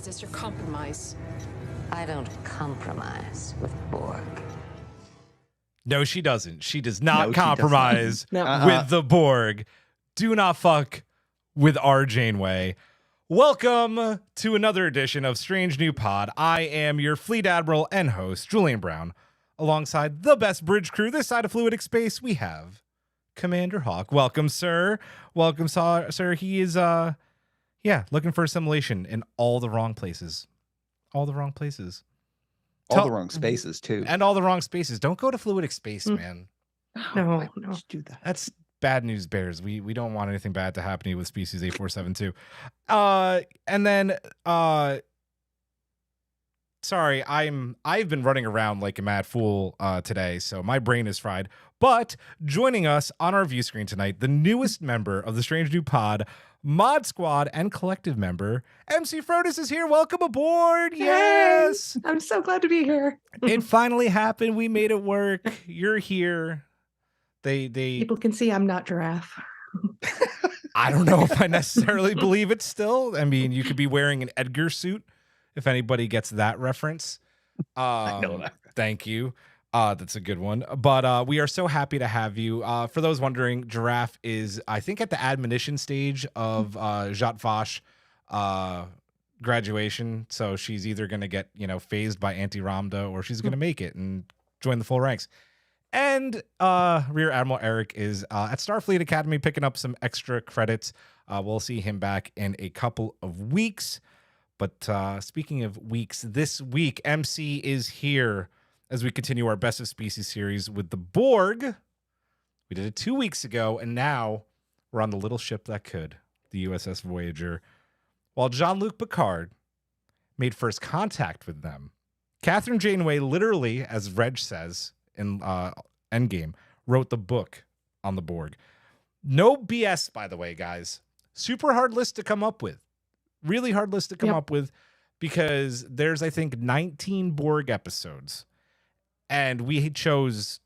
Is this your compromise? I don't compromise with Borg. No, she doesn't. She does not No, compromise she doesn't. with the Borg. Do not fuck with our Janeway. Welcome to another edition of Strange New Pod. I am your Fleet Admiral and host, Julian Brown. Alongside the best bridge crew this side of fluidic space, we have Commander Hawk. Welcome, sir. Welcome, sir. He is, looking for assimilation in all the wrong places. All the wrong places. All the wrong spaces, too. And all the wrong spaces. Don't go to fluidic space, man. No. Do that. That's bad news bears. We don't want anything bad to happen to you with species 8472. And then sorry, I've been running around like a mad fool today, so my brain is fried. But joining us on our view screen tonight, the newest member of the Strange New Pod Mod Squad and collective member, Emcee Frodis is here. Welcome aboard. Yes. Yay! I'm so glad to be here. It finally happened. We made it work. You're here. They People can see I'm not giraffe. I don't know if I necessarily believe it still. I mean, you could be wearing an Edgar suit if anybody gets that reference. I know that. Thank you. That's a good one. But we are so happy to have you. For those wondering, Giraffe is, I think, at the admonition stage of Jat Vash graduation. So she's either going to get, phased by Auntie Ramda, or she's going to make it and join the full ranks. And Rear Admiral Eric is at Starfleet Academy picking up some extra credits. We'll see him back in a couple of weeks. But speaking of weeks, this week, MC is here as we continue our Best of Species series with the Borg. We did it 2 weeks ago, and now we're on the little ship that could, the USS Voyager. While Jean-Luc Picard made first contact with them, Catherine Janeway literally, as Reg says in Endgame, wrote the book on the Borg. No BS, by the way, guys. Super hard list to come up with. Really hard list to come up with, because there's, I think, 19 Borg episodes. And we chose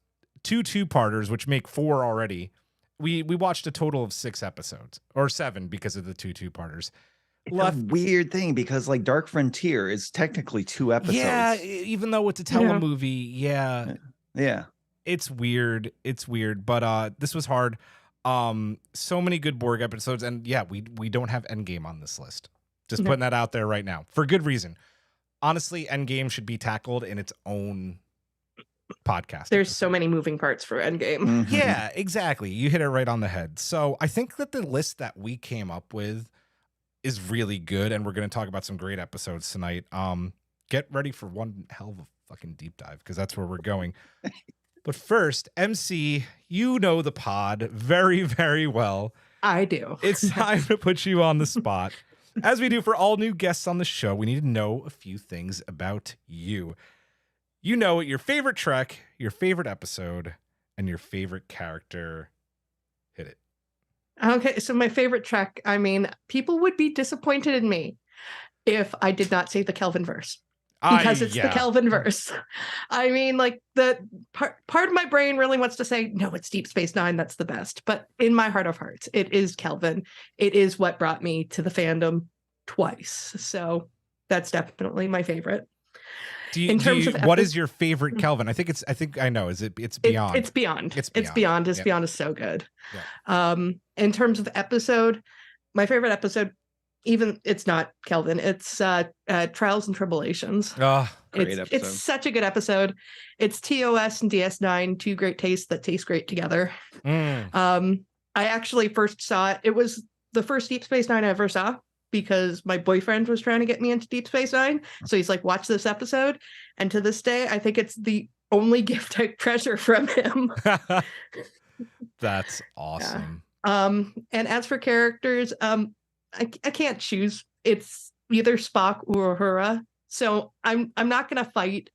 two-parters, which make 4 already. We watched a total of 6 episodes, or 7 because of the two-parters. It's a weird thing, because like Dark Frontier is technically 2 episodes. Yeah, even though it's a telemovie, yeah. It's weird. But this was hard. So many good Borg episodes, and we don't have Endgame on this list. Just putting that out there right now for good reason. Honestly, Endgame should be tackled in its own podcast. There's so many moving parts for Endgame. Mm-hmm. Yeah, exactly. You hit it right on the head. So I think that the list that we came up with is really good, and we're going to talk about some great episodes tonight. Get ready for one hell of a fucking deep dive, because that's where we're going. But first, MC, you know the pod very, very well. I do. It's time to put you on the spot. As we do for all new guests on the show, we need to know a few things about you. You know it, your favorite Trek, your favorite episode, and your favorite character. Hit it. Okay, so my favorite Trek, I mean, people would be disappointed in me if I did not say the Kelvin verse. Because it's the Kelvin verse. I mean, like, the part of my brain really wants to say, no, it's Deep Space Nine, that's the best. But in my heart of hearts, it is Kelvin. It is what brought me to the fandom twice. So that's definitely my favorite. What is your favorite Kelvin? I think I know. It's Beyond. It's Beyond. It's Beyond. Beyond is so good. Yeah. In terms of episode, my favorite episode, even it's not Kelvin, it's Trials and Tribulations. Oh, great episode. It's such a good episode. It's TOS and DS9, two great tastes that taste great together. I actually first saw it. It was the first Deep Space Nine I ever saw, because my boyfriend was trying to get me into Deep Space Nine. So he's like, watch this episode. And to this day, I think it's the only gift I treasure from him. That's awesome. Yeah. And as for characters, I can't choose. It's either Spock or Uhura. So I'm not going to fight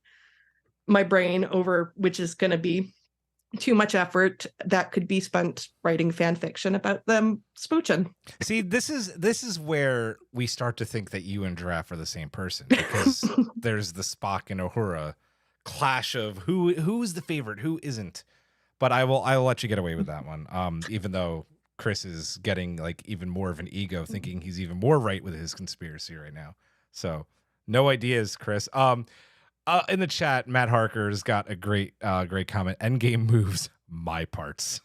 my brain over which is going to be too much effort that could be spent writing fan fiction about them smooching. See, this is where we start to think that you and Giraffe are the same person, because there's the Spock and Uhura clash of who's the favorite, who isn't. But I'll let you get away with that one. Even though Chris is getting like even more of an ego, thinking he's even more right with his conspiracy right now. So no ideas, Chris. In the chat, Matt Harker's got a great comment. Endgame moves my parts,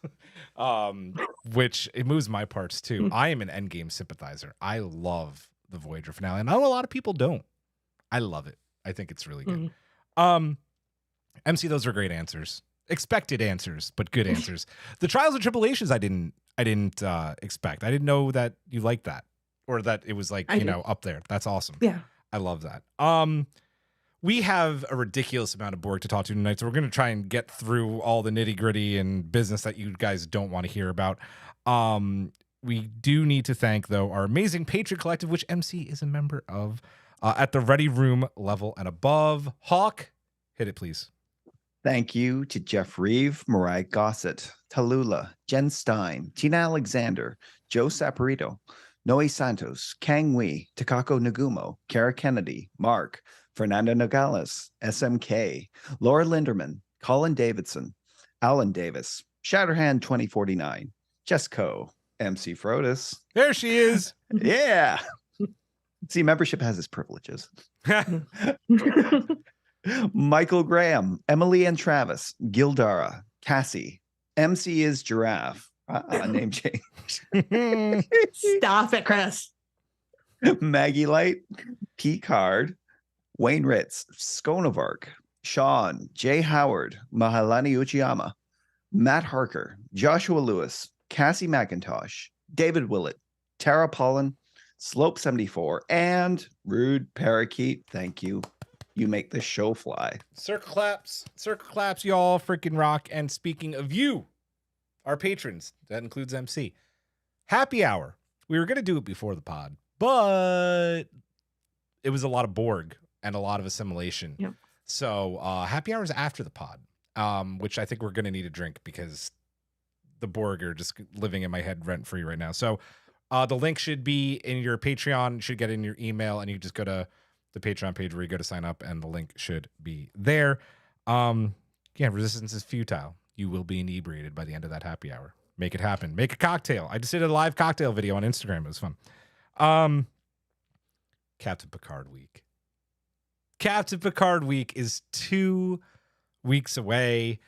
which it moves my parts too. I am an Endgame sympathizer. I love the Voyager finale, and I know a lot of people don't. I love it. I think it's really good. MC, those are great answers. Expected answers, but good answers. The trials and tribulations, I didn't expect. I didn't know that you liked that, or that it was like up there. That's awesome. Yeah, I love that. We have a ridiculous amount of Borg to talk to tonight, so we're going to try and get through all the nitty gritty and business that you guys don't want to hear about. We do need to thank, though, our amazing Patreon collective, which MC is a member of, at the Ready Room level and above. Hawk, hit it, please. Thank you to Jeff Reeve, Mariah Gossett, Tallulah, Jen Stein, Tina Alexander, Joe Saporito, Noe Santos, Kang Wee, Takako Nagumo, Kara Kennedy, Mark, Fernando Nogales, SMK, Laura Linderman, Colin Davidson, Alan Davis, Shatterhand 2049, Jessco, Emcee Frodis. There she is. Yeah. See, membership has its privileges. Michael Graham, Emily and Travis, Gildara, Cassie, MC is Giraffe. Name change. Stop it, Chris. Maggie Light, P. Card, Wayne Ritz, Skonovark, Sean, Jay Howard, Mahalani Uchiyama, Matt Harker, Joshua Lewis, Cassie McIntosh, David Willett, Tara Pollen, Slope 74, and Rude Parakeet. Thank you. You make this show fly. Circle claps, y'all freaking rock. And speaking of you, our patrons, that includes MC. Happy hour. We were going to do it before the pod, but it was a lot of Borg and a lot of assimilation. Yep. So happy hour is after the pod, which I think we're going to need a drink because the Borg are just living in my head rent free right now. So the link should be in your Patreon, should get in your email, and you just go to the Patreon page where you go to sign up, and the link should be there. Resistance is futile. You will be inebriated by the end of that happy hour. Make it happen. Make a cocktail. I just did a live cocktail video on Instagram. It was fun. Captain Picard week. Captain Picard week is 2 weeks away.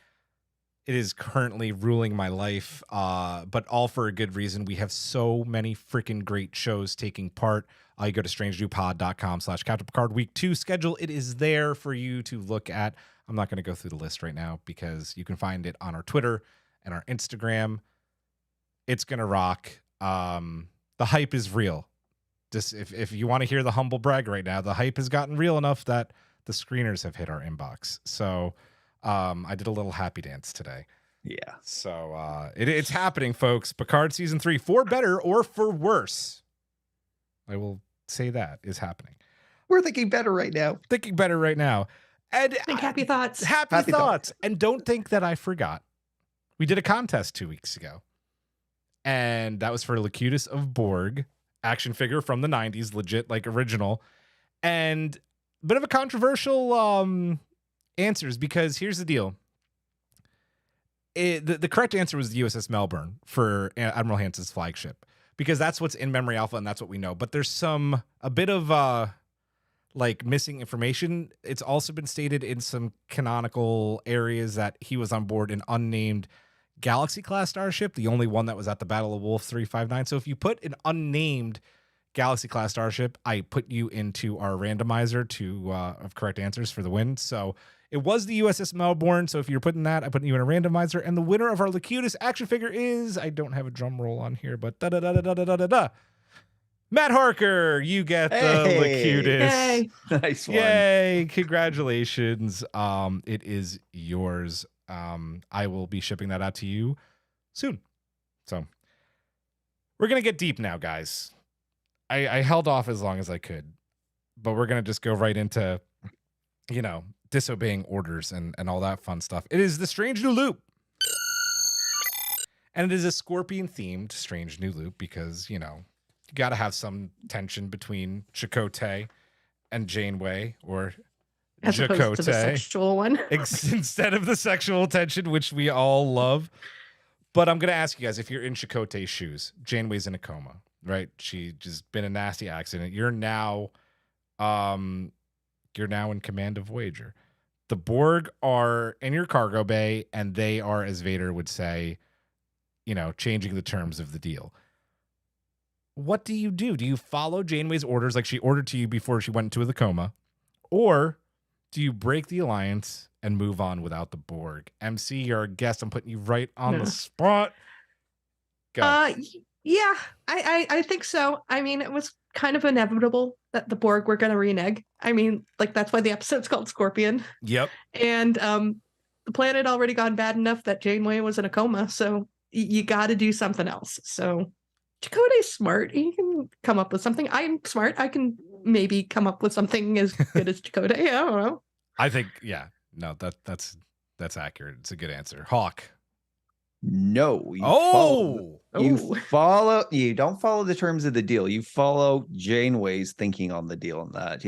It is currently ruling my life, but all for a good reason. We have so many freaking great shows taking part. You go to strangenewpod.com/Captain Picard Week 2 schedule. It is there for you to look at. I'm not going to go through the list right now because you can find it on our Twitter and our Instagram. It's going to rock. The hype is real. Just if you want to hear the humble brag right now, the hype has gotten real enough that the screeners have hit our inbox. So I did a little happy dance today. Yeah. So it's happening, folks. Picard season 3, for better or for worse. I will say that is happening. We're thinking better right now. And Think happy thoughts. Happy thoughts. And don't think that I forgot. We did a contest 2 weeks ago. And that was for Locutus of Borg, action figure from the 90s, legit, like original. And a bit of a controversial answers, because here's the deal. The correct answer was the USS Melbourne for Admiral Hansen's flagship, because that's what's in Memory Alpha and that's what we know. But there's a bit of missing information. It's also been stated in some canonical areas that he was on board an unnamed Galaxy class starship, the only one that was at the Battle of Wolf 359. So if you put an unnamed Galaxy class starship, I put you into our randomizer of correct answers for the win. So it was the USS Melbourne. So if you're putting that, I put you in a randomizer. And the winner of our Locutus action figure is, I don't have a drum roll on here, but Matt Harker, you get the Locutus. Yay. Nice one. Yay. Congratulations. It is yours. I will be shipping that out to you soon. So we're going to get deep now, guys. I held off as long as I could, but we're going to just go right into, disobeying orders and all that fun stuff. It is the Strange New Loop. And it is a Scorpion-themed Strange New Loop because, you got to have some tension between Chakotay and Janeway, or As opposed to the Chakotay. sexual one. Instead of the sexual tension, which we all love. But I'm going to ask you guys, if you're in Chakotay's shoes, Janeway's in a coma, right? She just been a nasty accident. You're now You're now in command of Voyager. The Borg are in your cargo bay, and they are, as Vader would say, changing the terms of the deal. What do you do? Do you follow Janeway's orders like she ordered to you before she went into the coma? Or do you break the alliance and move on without the Borg? MC, you're a guest. I'm putting you right on the spot. Go. Yeah, I think so. I mean, it was kind of inevitable that the Borg were going to renege. I mean, like, that's why the episode's called Scorpion. Yep. And the planet had already gone bad enough that Janeway was in a coma, so you got to do something else. So Chakotay's smart. He can come up with something. I'm smart. I can maybe come up with something as good as Chakotay. I don't know. I think, no, that's accurate. It's a good answer. Hawk. No. You don't follow the terms of the deal. You follow Janeway's thinking on the deal and that,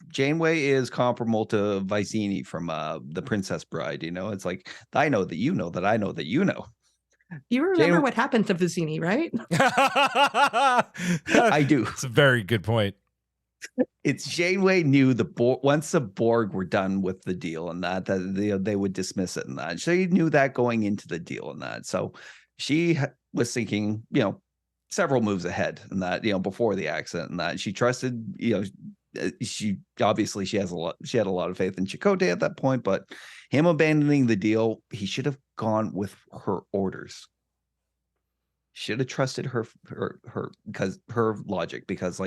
Janeway is comparable to Vicini from The Princess Bride. It's like, I know that you know that I know that you know. You remember what happened to Vicini, right? I do. It's a very good point. It's Janeway knew once the Borg were done with the deal and that they would dismiss it and that. She knew that going into the deal and that. So she was thinking, several moves ahead and that, before the accident and that. She trusted, she had a lot of faith in Chakotay at that point, but him abandoning the deal, he should have gone with her orders. Should have trusted her because her logic, because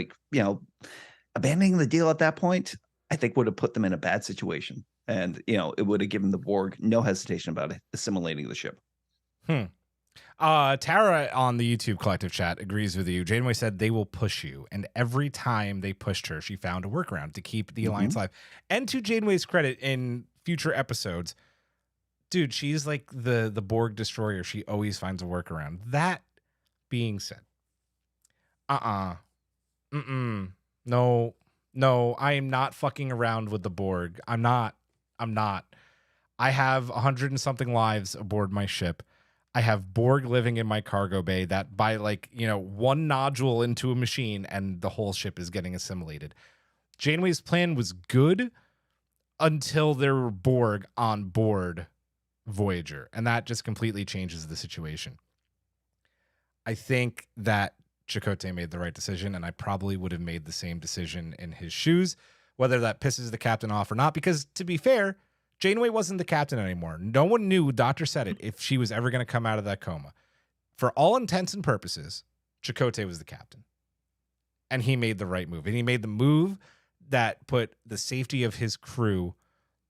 abandoning the deal at that point, I think would have put them in a bad situation. And, it would have given the Borg no hesitation about assimilating the ship. Tara on the YouTube collective chat agrees with you. Janeway said they will push you. And every time they pushed her, she found a workaround to keep the Alliance alive. And to Janeway's credit, in future episodes, dude, she's like the Borg destroyer. She always finds a workaround. That being said, no, I am not fucking around with the Borg. I'm not. I have 100 and something lives aboard my ship. I have Borg living in my cargo bay that by one nodule into a machine and the whole ship is getting assimilated. Janeway's plan was good until there were Borg on board Voyager, and that just completely changes the situation. I think that Chakotay made the right decision, and I probably would have made the same decision in his shoes, whether that pisses the captain off or not, because to be fair, Janeway wasn't the captain anymore. No one knew, Doctor said it, if she was ever going to come out of that coma. For all intents and purposes, Chakotay was the captain. And he made the right move. And he made the move that put the safety of his crew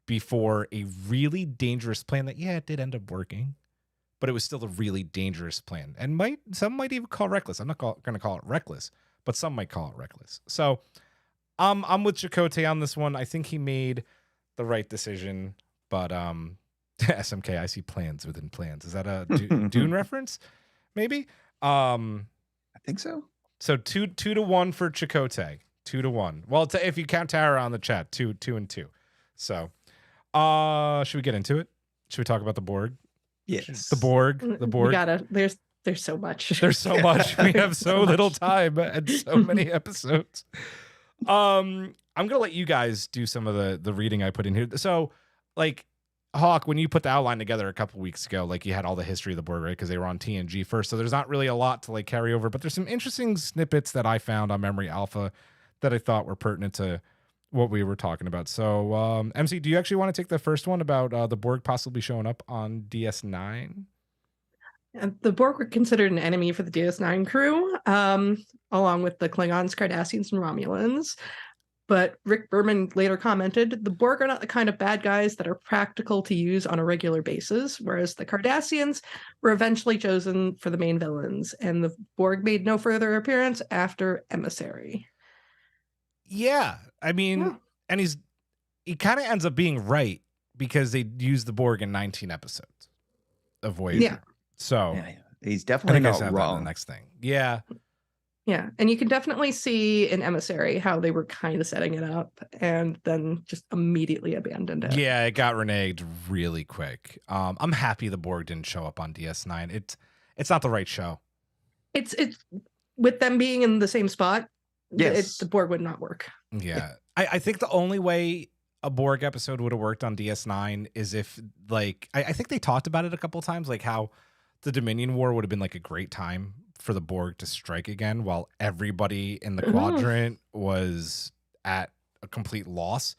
before a really dangerous plan that, it did end up working. But it was still a really dangerous plan. And some might even call it reckless. I'm not going to call it reckless, but some might call it reckless. So I'm with Chakotay on this one. I think he made the right decision, but SMK, I see plans within plans. Is that a Dune reference? Maybe. I think so. So 2-1 for Chakotay. 2-1. Well, if you count Tara on the chat, 2-2. So, should we get into it? Should we talk about the Borg? Yes. The Borg. We gotta. There's so much. There's so much. We have so little time and so many episodes. I'm gonna let you guys do some of the reading I put in here. So, Hawk, when you put the outline together a couple weeks ago, you had all the history of the Borg, right? Because they were on TNG first, so there's not really a lot to carry over. But there's some interesting snippets that I found on Memory Alpha that I thought were pertinent to what we were talking about. So, MC, do you actually want to take the first one about the Borg possibly showing up on DS9? The Borg were considered an enemy for the DS9 crew, along with the Klingons, Cardassians, and Romulans. But Rick Berman later commented, the Borg are not the kind of bad guys that are practical to use on a regular basis, whereas the Cardassians were eventually chosen for the main villains, and the Borg made no further appearance after Emissary. Yeah, I mean, and he kind of ends up being right, because they used the Borg in 19 episodes of Voyager. Yeah. So he's definitely not wrong. The next thing. Yeah. Yeah, and you can definitely see in Emissary how they were kind of setting it up and then just immediately abandoned it. Yeah, it got reneged really quick. I'm happy the Borg didn't show up on DS9. It's not the right show. It's with them being in the same spot. Yes, the Borg would not work. Yeah, I think the only way a Borg episode would have worked on DS9 is if, like, I think they talked about it a couple of times, like how the Dominion War would have been like a great time for the Borg to strike again while everybody in the quadrant was at a complete loss.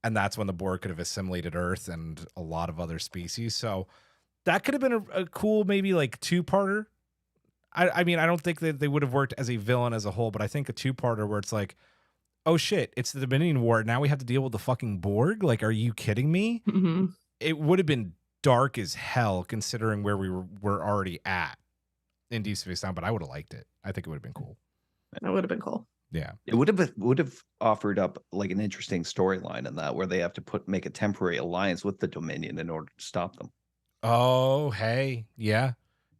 And that's when the Borg could have assimilated Earth and a lot of other species. So that could have been a cool, maybe like two-parter. I mean, I don't think that they would have worked as a villain as a whole, but I think a two-parter where it's like, oh shit, it's the Dominion War. Now we have to deal with the fucking Borg. Like, are you kidding me? Mm-hmm. It would have been dark as hell considering where we were already at in Deep Space Nine, but I would have liked it. I think it would have been cool. That would have been cool. Yeah. It would have offered up like an interesting storyline in that where they have to make a temporary alliance with the Dominion in order to stop them. Oh, hey. Yeah.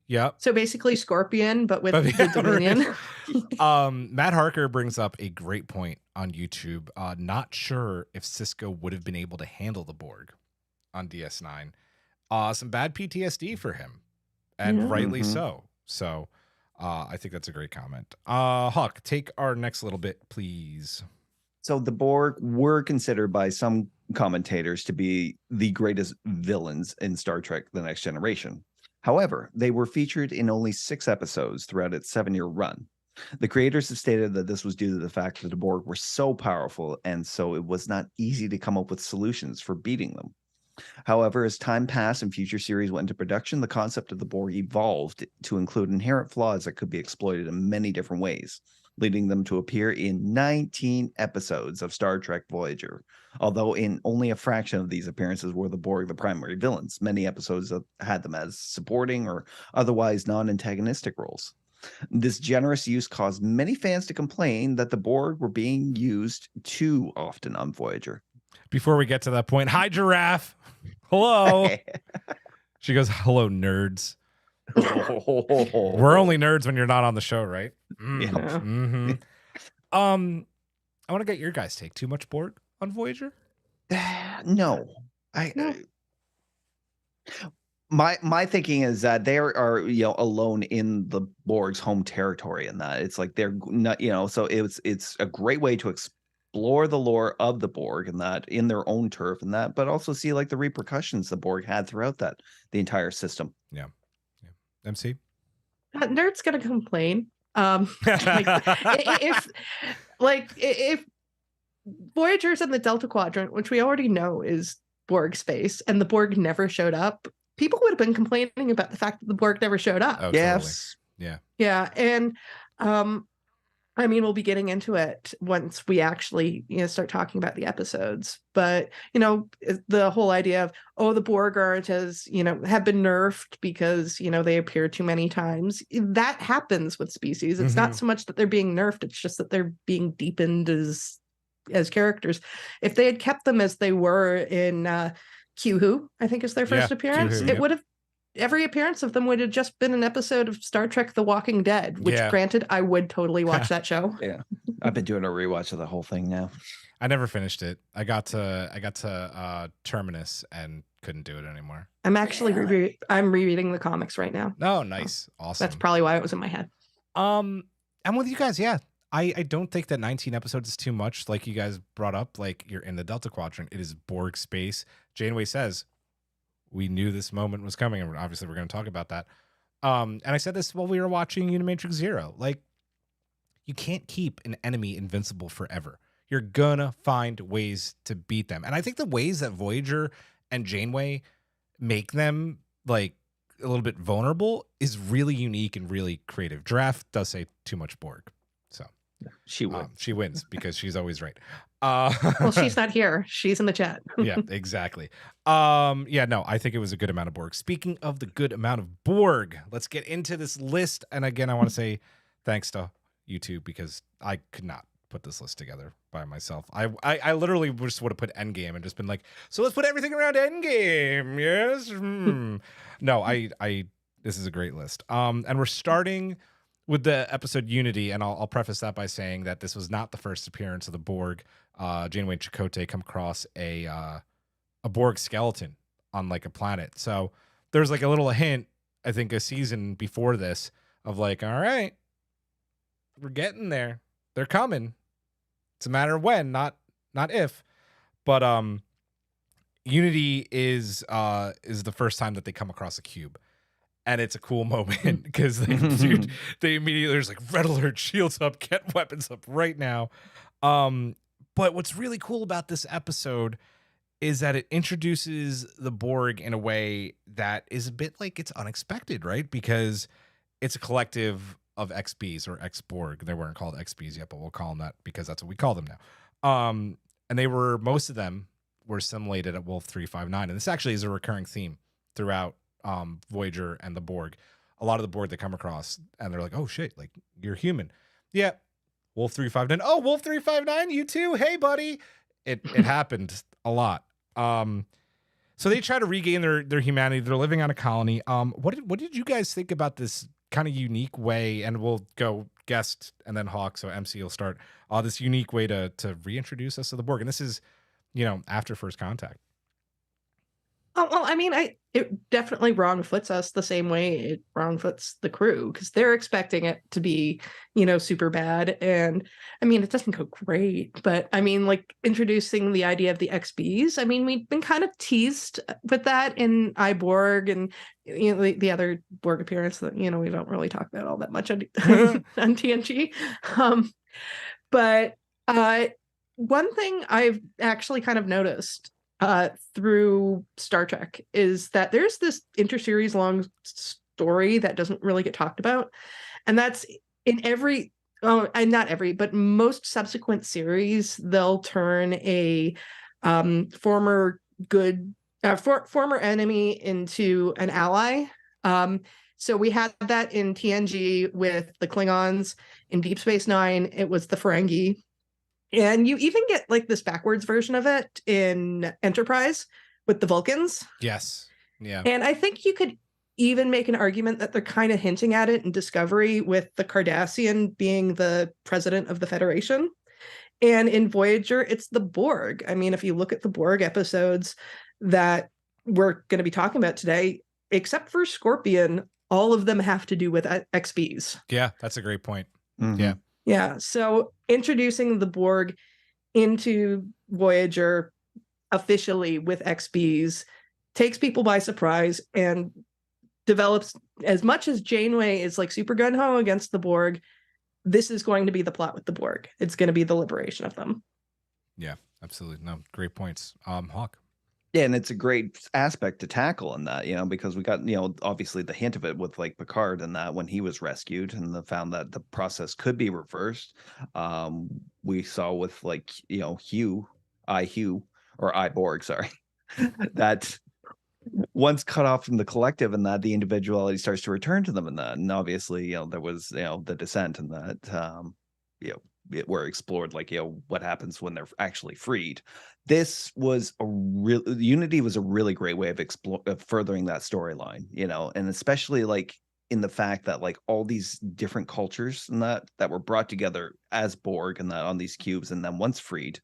Yep. So basically Scorpion, but with the Dominion. Matt Harker brings up a great point on YouTube. Not sure if Cisco would have been able to handle the Borg on DS9. Some bad PTSD for him, and rightly so. So I think that's a great comment. Huck, take our next little bit, please. So the Borg were considered by some commentators to be the greatest villains in Star Trek: The Next Generation. However, they were featured in only 6 episodes throughout its 7-year run. The creators have stated that this was due to the fact that the Borg were so powerful, and so it was not easy to come up with solutions for beating them. However, as time passed and future series went into production, the concept of the Borg evolved to include inherent flaws that could be exploited in many different ways, leading them to appear in 19 episodes of Star Trek Voyager. Although in only a fraction of these appearances were the Borg the primary villains, many episodes had them as supporting or otherwise non-antagonistic roles. This generous use caused many fans to complain that the Borg were being used too often on Voyager. Before we get to that point, hi, Giraffe. Hello. She goes, hello, nerds. We're only nerds when you're not on the show, right? Yeah. Mm-hmm. I want to get your guys' take. Too much Borg on Voyager? No. My thinking is that they are alone in the Borg's home territory, and that it's like they're not, so it's a great way to explore the lore of the Borg and that in their own turf and that, but also see like the repercussions the Borg had throughout the entire system. Yeah. MC? Nerd's gonna complain. If Voyager's in the Delta Quadrant, which we already know is Borg space, and the Borg never showed up, people would have been complaining about the fact that the Borg never showed up. Oh, yes. Totally. Yeah. And I mean, we'll be getting into it once we actually, start talking about the episodes. But, the whole idea of, the Borg aren't as, have been nerfed because, they appear too many times. That happens with species. It's not so much that they're being nerfed. It's just that they're being deepened as characters. If they had kept them as they were in Q-Who, I think is their first appearance, Q-Who, would have, every appearance of them would have just been an episode of Star Trek The Walking Dead, which granted, I would totally watch that show. Yeah. I've been doing a rewatch of the whole thing now. I never finished it. I got to Terminus and couldn't do it anymore. I'm actually I'm rereading the comics right now. Oh, nice. Awesome. That's probably why it was in my head. I'm with you guys. Yeah. I don't think that 19 episodes is too much. Like you guys brought up, like you're in the Delta Quadrant. It is Borg space. Janeway says, we knew this moment was coming, and obviously we're going to talk about that. And I said this while we were watching Unimatrix Zero. Like, you can't keep an enemy invincible forever. You're going to find ways to beat them. And I think the ways that Voyager and Janeway make them, like, a little bit vulnerable is really unique and really creative. Giraffe does say too much Borg. So she wins. She wins because she's always right. Well, she's not here. She's in the chat. Yeah, exactly. I think it was a good amount of Borg. Speaking of the good amount of Borg, let's get into this list. And again, I want to say thanks to YouTube because I could not put this list together by myself. I literally just would have put Endgame and just been like, so let's put everything around Endgame. Yes. No, this is a great list. And we're starting with the episode Unity, and I'll preface that by saying that this was not the first appearance of the Borg. Janeway and Chakotay come across a Borg skeleton on like a planet. So there's like a little hint, I think, a season before this of like, all right, we're getting there. They're coming. It's a matter of when, not not if, but Unity is the first time that they come across a cube. And it's a cool moment because they immediately, there's like red alert, shields up, get weapons up right now. But what's really cool about this episode is that it introduces the Borg in a way that is a bit like it's unexpected, right? Because it's a collective of XBs or X-Borg. They weren't called XBs yet, but we'll call them that because that's what we call them now. And most of them were assimilated at Wolf 359. And this actually is a recurring theme throughout Voyager and the Borg. A lot of the Borg they come across and they're like, oh shit, like you're human. Yeah. Wolf 359. Oh, Wolf 359, you too. Hey, buddy. It happened a lot. So they try to regain their humanity. They're living on a colony. What did you guys think about this kind of unique way? And we'll go guest and then Hawk. So Emcee will start this unique way to reintroduce us to the Borg. And this is, after First Contact. Oh, well, I mean, it definitely wrong-foots us the same way it wrong-foots the crew because they're expecting it to be, super bad. And I mean, it doesn't go great, but I mean, like introducing the idea of the XBs. I mean, we've been kind of teased with that in iBorg and, the other Borg appearance that, we don't really talk about all that much on, on TNG. But one thing I've actually kind of noticed through Star Trek is that there's this interseries long story that doesn't really get talked about. And that's in and not every, but most subsequent series, they'll turn a former enemy into an ally. So we had that in TNG with the Klingons. In Deep Space Nine, it was the Ferengi. And you even get like this backwards version of it in Enterprise with the Vulcans. Yes. Yeah. And I think you could even make an argument that they're kind of hinting at it in Discovery with the Cardassian being the president of the Federation. And in Voyager, it's the Borg. I mean, if you look at the Borg episodes that we're going to be talking about today, except for Scorpion, all of them have to do with XBs. Yeah, that's a great point. Mm-hmm. Yeah. Yeah, so introducing the Borg into Voyager officially with XBs takes people by surprise and develops, as much as Janeway is like super gung-ho against the Borg, this is going to be the plot with the Borg. It's going to be the liberation of them. Yeah, absolutely. No, great points. Hawk. Yeah, and it's a great aspect to tackle in that, because we got, obviously the hint of it with like Picard and that when he was rescued and found that the process could be reversed. We saw with like, Hugh, or iBorg, sorry, that once cut off from the collective and that the individuality starts to return to them and that. And obviously, there was, the descent and that, were explored, like, what happens when they're actually freed. This was Unity was a really great way of furthering that storyline, and especially like in the fact that like all these different cultures and that were brought together as Borg and that on these cubes, and then once freed,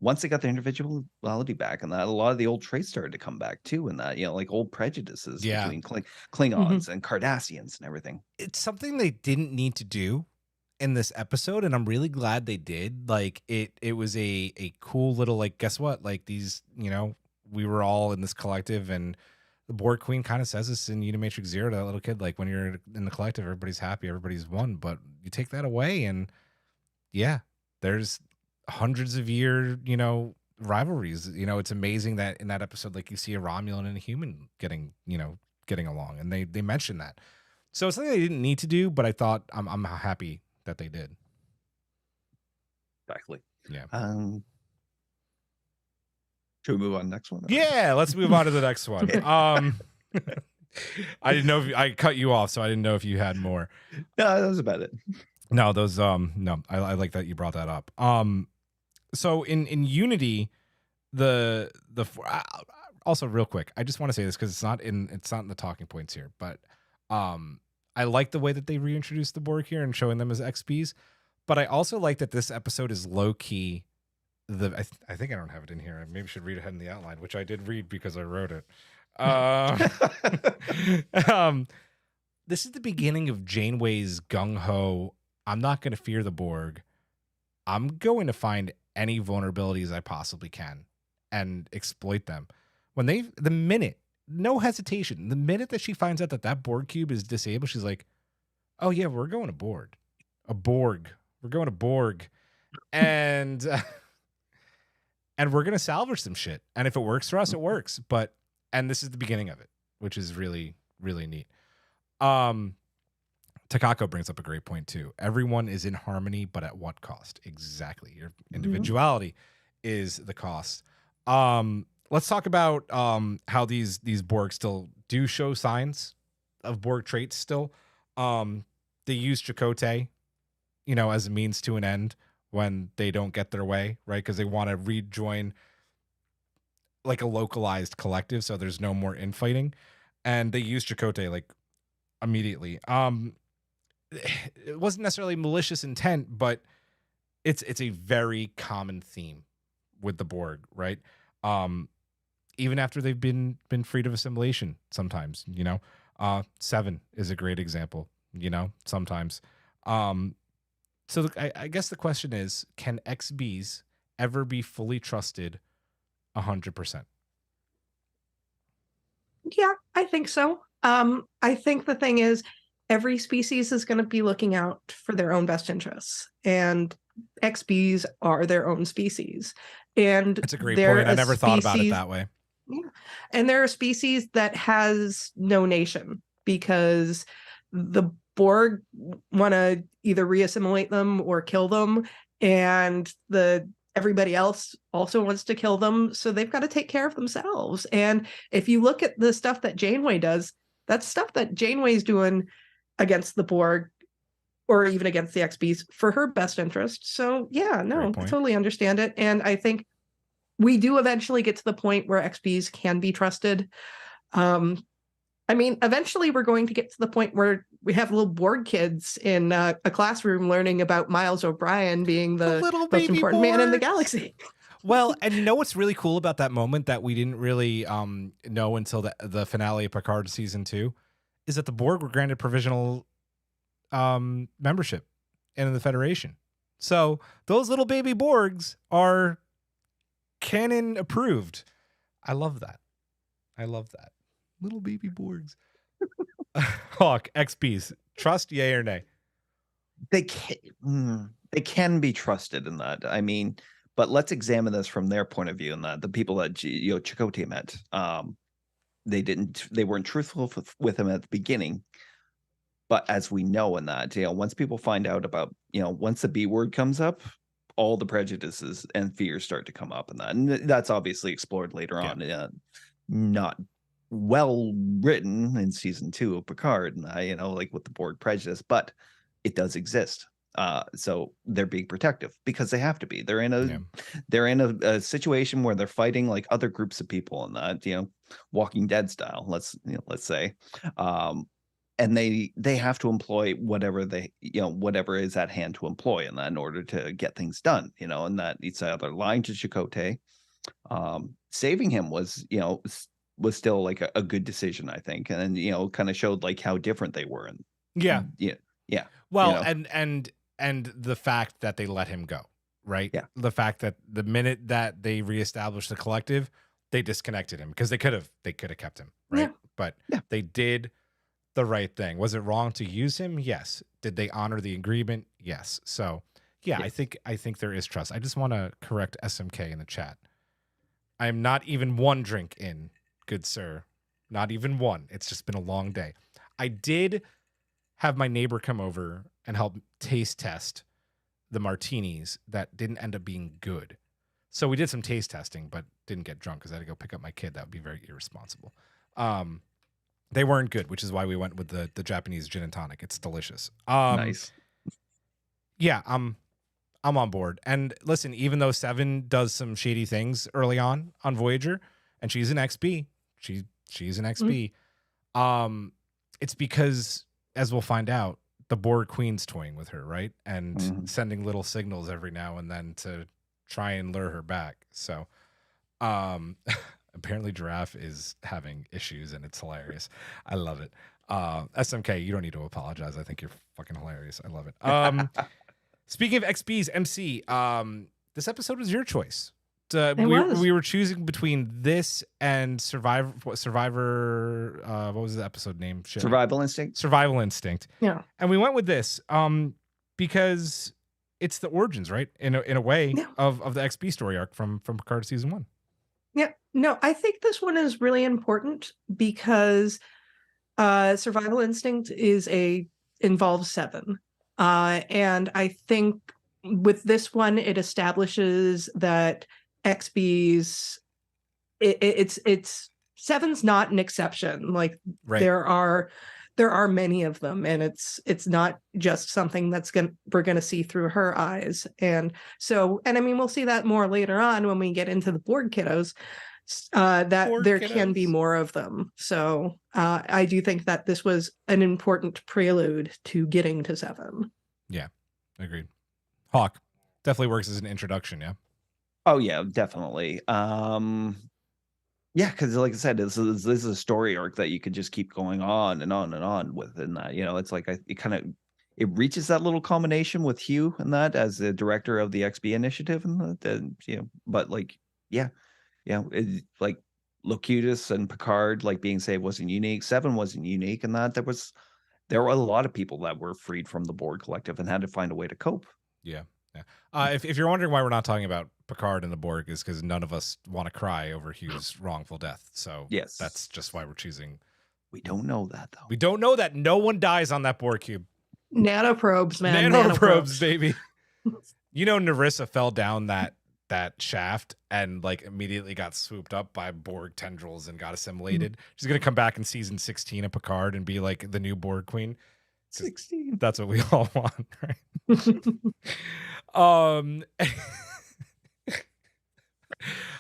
once they got their individuality back and that, a lot of the old traits started to come back too, and that, like old prejudices between Klingons and Cardassians and everything. It's something they didn't need to do in this episode, and I'm really glad they did. Like it was a cool little, like, guess what, like these, we were all in this collective, and the Borg Queen kind of says this in Unimatrix Zero to that little kid, like, when you're in the collective, everybody's happy, everybody's one, but you take that away and there's hundreds of year rivalries. It's amazing that in that episode, like, you see a Romulan and a human getting along, and they mention that. So it's something they didn't need to do, but I thought I'm happy that they did. Exactly. Yeah. Should we move on to the next one? Yeah, let's move on to the next one. I didn't know if I cut you off, so I didn't know if you had more. No, that was about it. No, those no, I like that you brought that up. So in Unity, also real quick, I just want to say this because it's not in the talking points here, but I like the way that they reintroduced the Borg here and showing them as XPs, but I also like that this episode is low key. I think I don't have it in here. I maybe should read ahead in the outline, which I did read because I wrote it. This is the beginning of Janeway's gung ho. I'm not going to fear the Borg. I'm going to find any vulnerabilities I possibly can and exploit them. No hesitation, the minute that she finds out that Borg cube is disabled, she's like, oh yeah, we're going to Borg. We're going to Borg. And and we're going to salvage some shit. And if it works for us, it works. And this is the beginning of it, which is really, really neat. Takako brings up a great point too. Everyone is in harmony, but at what cost? Exactly. Your individuality is the cost. Let's talk about how these Borg still do show signs of Borg traits still. They use Chakotay, as a means to an end when they don't get their way, right? Because they want to rejoin like a localized collective, so there's no more infighting. And they use Chakotay like immediately. It wasn't necessarily malicious intent, but it's a very common theme with the Borg, right? Even after they've been freed of assimilation, sometimes, Seven is a great example, sometimes. So I guess the question is, can XBs ever be fully trusted 100%? Yeah, I think so. I think the thing is, every species is going to be looking out for their own best interests, and XBs are their own species. And that's a great point. I never thought about it that way. Yeah. And they're a species that has no nation, because the Borg want to either reassimilate them or kill them, and everybody else also wants to kill them, so they've got to take care of themselves. And if you look at the stuff that Janeway does, that's stuff that Janeway's doing against the Borg or even against the XBs for her best interest. So yeah, no, I totally understand it. And I think we do eventually get to the point where XBs can be trusted. Eventually we're going to get to the point where we have little Borg kids in a classroom learning about Miles O'Brien being the most important man in the galaxy. Well, and what's really cool about that moment that we didn't really know until the finale of Picard season 2 is that the Borg were granted provisional membership in the Federation. So those little baby Borgs are canon approved. I love that. Little baby Borgs. Hawk, XBs, trust, yay or nay? They can be trusted in that. But let's examine this from their point of view. In that the people that Chakotay met, they weren't truthful with him at the beginning. But as we know in that, once people find out about, once the B word comes up, all the prejudices and fears start to come up in that. And that's obviously explored later on. Not well written in season 2 of Picard, and like with the Borg prejudice, but it does exist. So they're being protective because they have to be. They're in a situation where they're fighting like other groups of people in that, Walking Dead style, let's say. And they have to employ whatever whatever is at hand to employ in that in order to get things done, and that it's either lying to Chakotay. Saving him was still like a good decision, I think. And then, kind of showed like how different they were. Yeah. Well, and the fact that they let him go, right? Yeah. The fact that the minute that they reestablished the collective, they disconnected him because they could have kept him, right? Yeah. But they did the right thing. Was it wrong to use him? Yes. Did they honor the agreement? Yes. So yeah. I think there is trust. I just want to correct SMK in the chat. I am not even one drink in, good sir. Not even one. It's just been a long day. I did have my neighbor come over and help taste test the martinis that didn't end up being good. So we did some taste testing, but didn't get drunk because I had to go pick up my kid. That would be very irresponsible. They weren't good, which is why we went with the Japanese gin and tonic. It's delicious. Nice. Yeah, I'm on board. And listen, even though Seven does some shady things early on Voyager, and she's an XB, she's an XB. It's because, as we'll find out, the Borg Queen's toying with her, right? And sending little signals every now and then to try and lure her back. So apparently Giraffe is having issues and it's hilarious. I love it. SMK, you don't need to apologize. I think you're fucking hilarious. I love it. Speaking of XBs, MC, this episode was your choice. We were choosing between this and Survivor. What was the episode name? Shit. Survival Instinct. Survival Instinct. Yeah. And we went with this because it's the origins, right? In a way of the XB story arc from Picard season 1. Yeah. No, I think this one is really important because Survival Instinct involves 7. And I think with this one, it establishes that XB's it's 7's not an exception. Like there are many of them, and it's not just something we're gonna see through her eyes. And I mean, we'll see that more later on when we get into the Borg kiddos. Can be more of them. So I do think that this was an important prelude to getting to 7. Yeah, agreed. Hawk definitely works as an introduction. Yeah. Oh yeah, definitely. Yeah, because like I said, this is a story arc that you could just keep going on and on and on with, and that it's like it reaches that little culmination with Hugh and that as the director of the XB initiative, and but like it, like Locutus and Picard like being saved wasn't unique. 7 wasn't unique, and that there were a lot of people that were freed from the Borg collective and had to find a way to cope. Yeah. If you're wondering why we're not talking about Picard and the Borg, is because none of us want to cry over Hugh's wrongful death. So yes, that's just why we're choosing. We don't know that though. We don't know that no one dies on that Borg cube. Nanoprobes, man. Nanoprobes, baby. Narissa fell down that shaft and like immediately got swooped up by Borg tendrils and got assimilated. She's gonna come back in season 16 of Picard and be like the new Borg queen. 16. That's what we all want, right?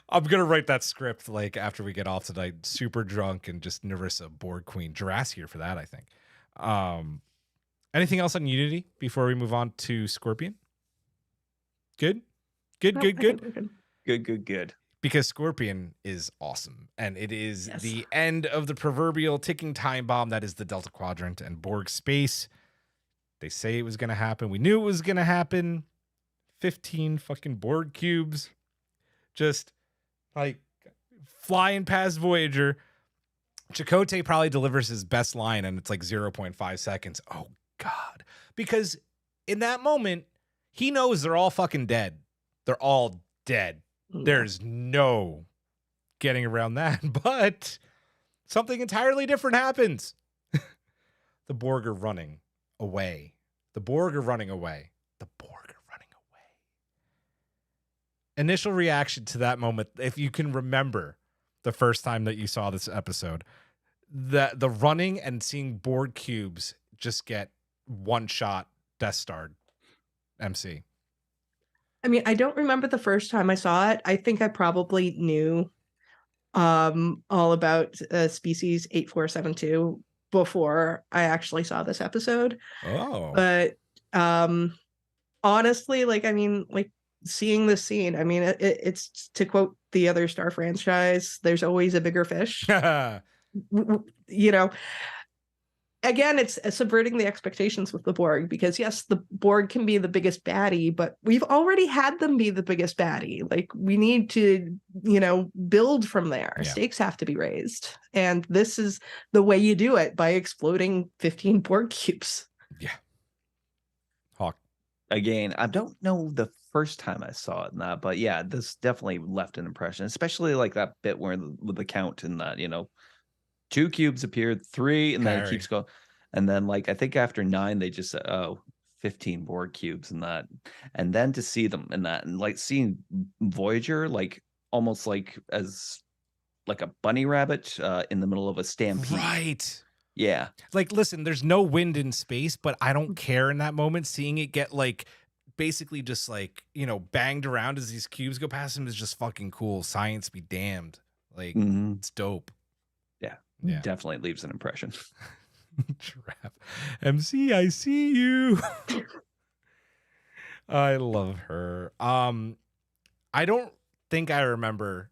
I'm gonna write that script like after we get off tonight, super drunk and just Narissa Borg queen. Jurass here for that, I think. Anything else on Unity before we move on to Scorpion? Good. Because Scorpion is awesome, and it is the end of the proverbial ticking time bomb that is the Delta Quadrant and Borg space. They say it was going to happen. We knew it was going to happen. 15 fucking Borg cubes just like flying past Voyager. Chakotay probably delivers his best line, and it's like 0.5 seconds. Oh, God. Because in that moment, he knows they're all fucking dead. They're all dead. There's no getting around that, but something entirely different happens. The Borg are running away. Initial reaction to that moment, if you can remember the first time that you saw this episode, the running and seeing Borg cubes just get one shot Death Starred. MC. I mean, I don't remember the first time I saw it. I think I probably knew all about species 8472 before I actually saw this episode. Oh. But honestly, seeing this scene, I mean, it's to quote the other Star franchise, there's always a bigger fish. Again, it's subverting the expectations with the Borg, because yes, the Borg can be the biggest baddie, but we've already had them be the biggest baddie. Like, we need to, build from there. Yeah. Stakes have to be raised. And this is the way you do it, by exploding 15 Borg cubes. Yeah. Hawk. Again, I don't know the first time I saw it in that, but yeah, this definitely left an impression, especially like that bit where with the count in that, 2 cubes appeared, 3, and then it keeps going. And then, like, I think after 9, they just said, 15 Borg cubes and that. And then to see them in that, and like seeing Voyager, like almost like as like a bunny rabbit in the middle of a stampede. Right. Yeah. Like, listen, there's no wind in space, but I don't care in that moment. Seeing it get like basically just like, banged around as these cubes go past him is just fucking cool. Science be damned. Like, it's dope. Yeah, definitely leaves an impression. Giraffe. MC, I see you. I love her. I don't think I remember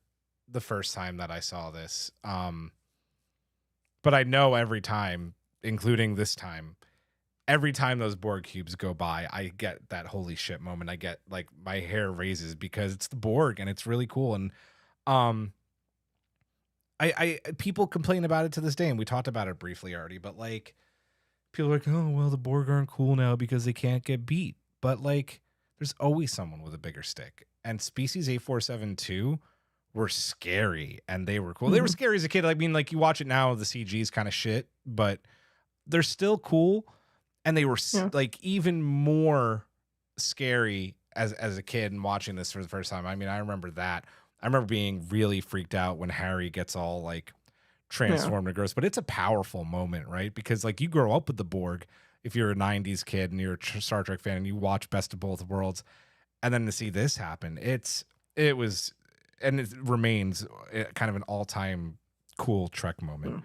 the first time that I saw this. But I know every time, including this time. every time those Borg cubes go by, I get that holy shit moment. I get like my hair raises because it's the Borg and it's really cool. And I people complain about it to this day, and we talked about it briefly already, but like people are like, oh well, the Borg aren't cool now because they can't get beat. But like there's always someone with a bigger stick. And Species 8472 were scary and they were cool. They were scary as a kid. I mean, like you watch it now, the CG is kind of shit, but they're still cool. And they were like even more scary as a kid and watching this for the first time. I mean, I remember that. I remember being really freaked out when Harry gets all like transformed and gross, but it's a powerful moment, right? Because like you grow up with the Borg if you're a 90s kid and you're a Star Trek fan and you watch Best of Both Worlds, and then to see this happen, it was, and it remains kind of an all-time cool Trek moment.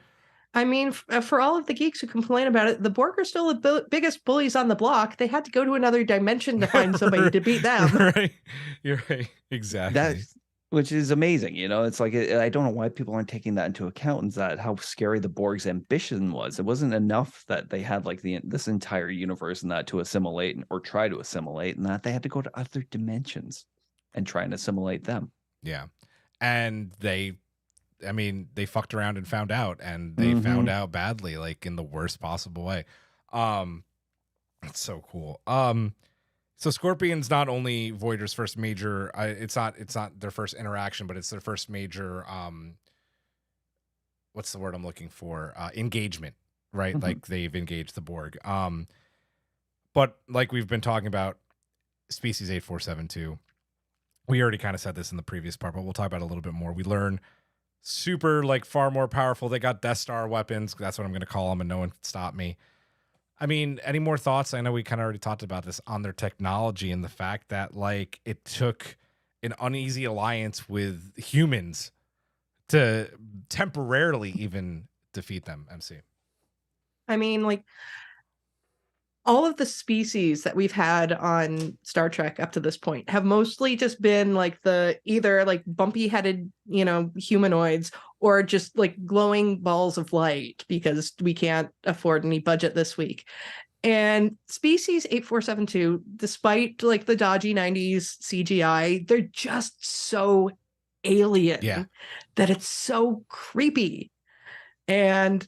I mean, for all of the geeks who complain about it, the Borg are still the biggest bullies on the block. They had to go to another dimension to find somebody to beat them. Right. You're right. Exactly. Which is amazing. You know, it's like, I don't know why people aren't taking that into account, and that how scary the Borg's ambition was. It wasn't enough that they had like this entire universe and that to assimilate or try to assimilate, and that they had to go to other dimensions and try and assimilate them. Yeah. And they fucked around and found out, and they found out badly, like in the worst possible way. It's so cool. So Scorpion's not only Voyager's first major, it's not their first interaction, but it's their first major, what's the word I'm looking for? Engagement, right? Like they've engaged the Borg. But like we've been talking about Species 8472, we already kind of said this in the previous part, but we'll talk about it a little bit more. We learn super, like far more powerful. They got Death Star weapons. That's what I'm going to call them, and no one can stop me. I mean, any more thoughts? I know we kind of already talked about this on their technology and the fact that like it took an uneasy alliance with humans to temporarily even defeat them, Emcee. I mean, like all of the species that we've had on Star Trek up to this point have mostly just been like either like bumpy headed, humanoids, or just like glowing balls of light because we can't afford any budget this week. And Species 8472, despite like the dodgy 90s CGI, they're just so alien that it's so creepy. And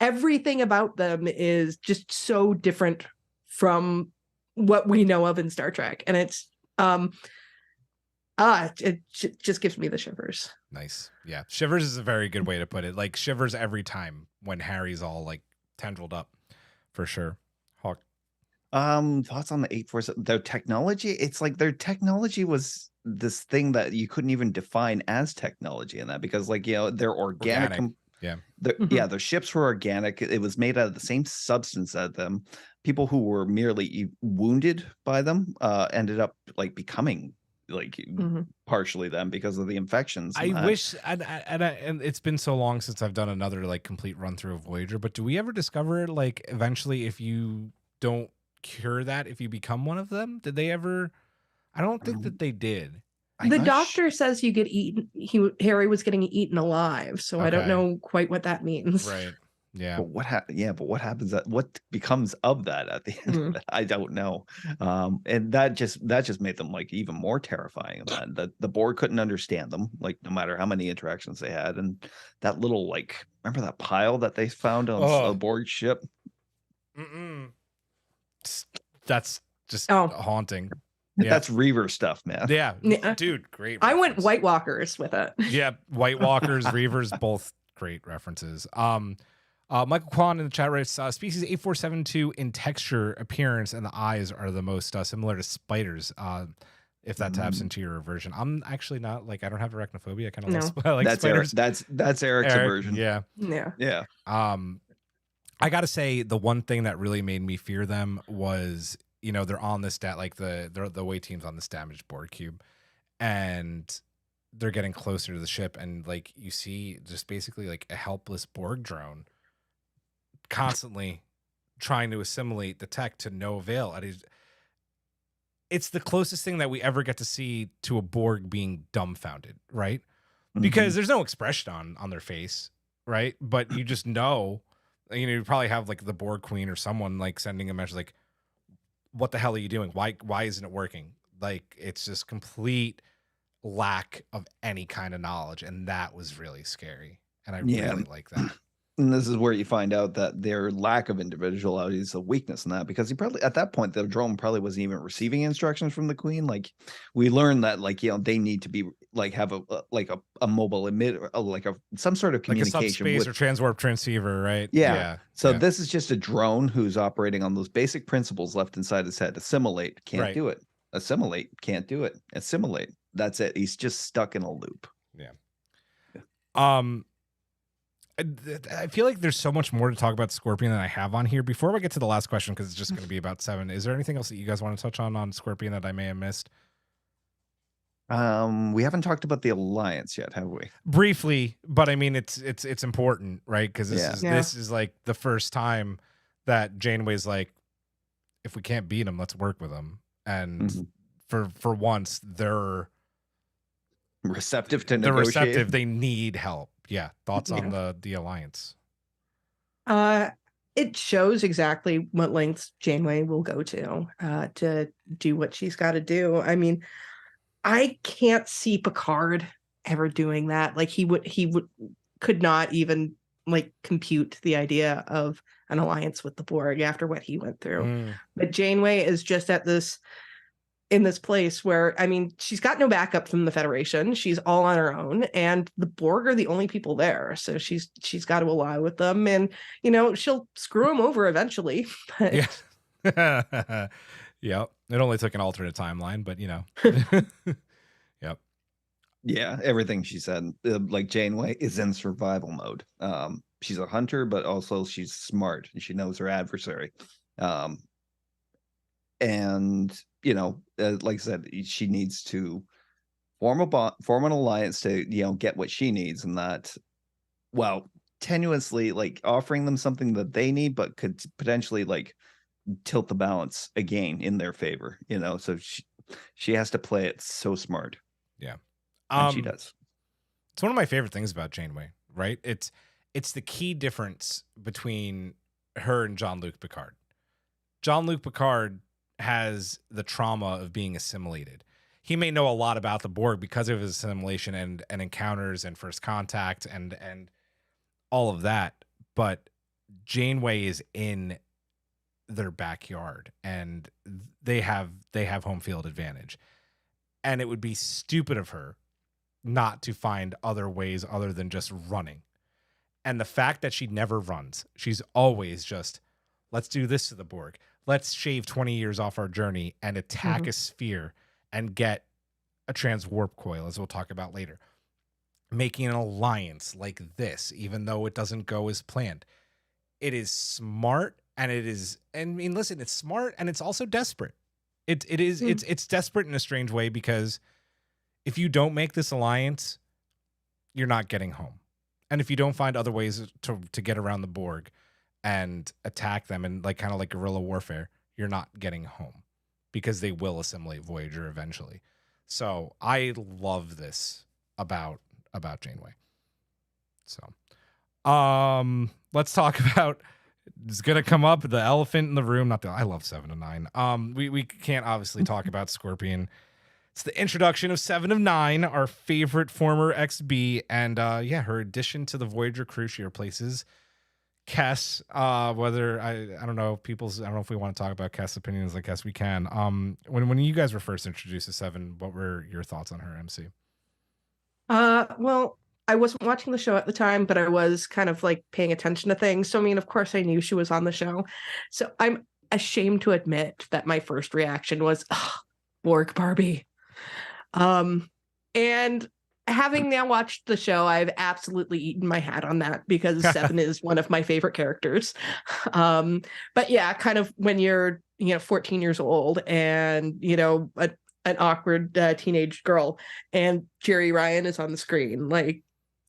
everything about them is just so different from what we know of in Star Trek. And it's it just gives me the shivers. Nice. Yeah. Shivers is a very good way to put it. Like shivers every time when Harry's all like tendrilled up, for sure. Hawk. Thoughts on the 847? Their technology, it's like their technology was this thing that you couldn't even define as technology in that, because like, they're organic. Yeah. Their ships were organic. It was made out of the same substance as them. People who were merely wounded by them ended up like becoming like partially them because of the infections. I wish, and it's been so long since I've done another like complete run through of Voyager, but do we ever discover like eventually if you don't cure that, if you become one of them? Did they ever? I don't think that they did. The doctor says you get eaten. Harry was getting eaten alive, so I don't know quite what that means. Right. Yeah. But what happens? What becomes of that at the end of it? I don't know. And that just made them like even more terrifying. That the Borg couldn't understand them, like no matter how many interactions they had. And that little like, remember that pile that they found on a Borg ship? That's just haunting. Yeah. That's Reaver stuff, man. Yeah. Dude, great reference. I went White Walkers with it. Yeah, White Walkers, Reavers, both great references. Michael Kwan in the chat writes, Species 8472 in texture, appearance, and the eyes are the most similar to spiders. If that taps into your aversion. I'm actually not like, I don't have arachnophobia. I kind of like that's spiders. That's Eric's aversion. Yeah. I gotta say, the one thing that really made me fear them was, they're on this like the away team's on this damaged Borg cube, and they're getting closer to the ship, and like you see just basically like a helpless Borg drone constantly trying to assimilate the tech to no avail. It's the closest thing that we ever get to see to a Borg being dumbfounded, right? Because there's no expression on their face, right? But you just know. you probably have like the Borg Queen or someone like sending a message like, what the hell are you doing? Why isn't it working? Like, it's just complete lack of any kind of knowledge. And that was really scary. And I really like that. And this is where you find out that their lack of individuality is a weakness in that, because he probably, at that point, the drone probably wasn't even receiving instructions from the Queen. Like, we learned that, like, they need to be like, have a mobile emitter, like some sort of communication, like a subspace or transwarp transceiver, right? Yeah. So this is just a drone who's operating on those basic principles left inside his head. Assimilate, can't do it. Assimilate, can't do it. Assimilate, that's it. He's just stuck in a loop. Yeah. I feel like there's so much more to talk about Scorpion than I have on here. Before we get to the last question, because it's just going to be about 7, is there anything else that you guys want to touch on Scorpion that I may have missed? We haven't talked about the Alliance yet, have we? Briefly, but I mean it's important, right? Because this is like the first time that Janeway's like, if we can't beat him, let's work with him. And for once, they're receptive to negotiate. They're receptive. They need help. Yeah. Thoughts on the Alliance? It shows exactly what lengths Janeway will go to do what she's got to do. I mean, I can't see Picard ever doing that. Like, he could not even like compute the idea of an alliance with the Borg after what he went through. But Janeway is just in this place where, I mean, she's got no backup from the Federation. She's all on her own, and the Borg are the only people there. So she's got to ally with them, and she'll screw them over eventually. But... Yeah. Yep. It only took an alternate timeline, but Yep. Yeah, everything she said, like Janeway is in survival mode. She's a hunter, but also she's smart and she knows her adversary. And like I said, she needs to form an alliance to get what she needs, and that, well, tenuously like offering them something that they need, but could potentially like tilt the balance again in their favor. So she has to play it so smart. Yeah, and she does. It's one of my favorite things about Janeway, right? It's the key difference between her and Jean-Luc Picard. Jean-Luc Picard has the trauma of being assimilated. He may know a lot about the Borg because of his assimilation and encounters and first contact and all of that, but Janeway is in their backyard and they have home field advantage. And it would be stupid of her not to find other ways other than just running. And the fact that she never runs, she's always just, let's do this to the Borg. Let's shave 20 years off our journey and attack a sphere and get a transwarp coil, as we'll talk about later. Making an alliance like this, even though it doesn't go as planned. It is smart, and listen, it's smart and it's also desperate. It's desperate in a strange way, because if you don't make this alliance, you're not getting home. And if you don't find other ways to get around the Borg and attack them and like kind of like guerrilla warfare, you're not getting home, because they will assimilate Voyager eventually. So I love this about Janeway. So let's talk about, it's gonna come up, the elephant in the room. I love 7 of 9. We can't obviously talk about Scorpion. It's the introduction of 7 of 9, our favorite former XB, and her addition to the Voyager crew. She replaces Kes. Whether I don't know I don't know if we want to talk about Kes' opinions. I guess we can. When you guys were first introduced to 7, what were your thoughts on her, MC? Well, I wasn't watching the show at the time, but I was kind of like paying attention to things. So I mean, of course I knew she was on the show. So I'm ashamed to admit that my first reaction was, Borg Barbie. And having now watched the show, I've absolutely eaten my hat on that, because 7 is one of my favorite characters. But yeah, kind of when you're 14 years old and an awkward teenage girl and Jerry Ryan is on the screen, like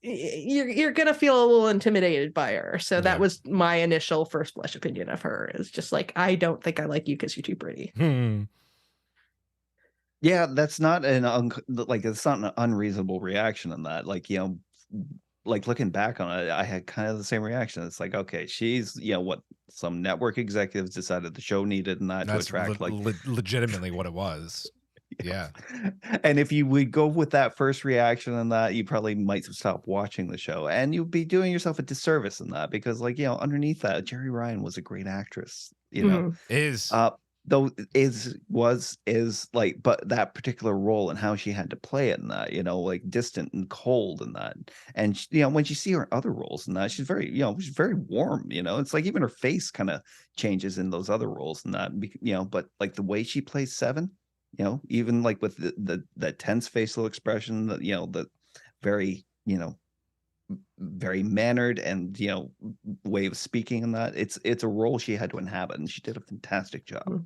you're gonna feel a little intimidated by her. So that was my initial first blush opinion of her, is just like, I don't think I like you because you're too pretty. Yeah, that's not it's not an unreasonable reaction in that. Like, like looking back on it, I had kind of the same reaction. It's like, okay, she's, you know, what some network executives decided the show needed and that to That's attract legitimately what it was. Yeah. And if you would go with that first reaction and that, you probably might stop watching the show, and you'd be doing yourself a disservice in that, because like, you know, underneath that, Jerry Ryan was a great actress, you know. Is though is like, but that particular role and how she had to play it in that, you know, like distant and cold and that, and you know, when you see her other roles in that, she's very, you know, she's very warm, you know. It's like even her face kind of changes in those other roles and that, you know, but like the way she plays Seven, you know, even like with the tense facial expression, that, you know, the very, you know, very mannered and, you know, way of speaking and that, it's a role she had to inhabit, and she did a fantastic job.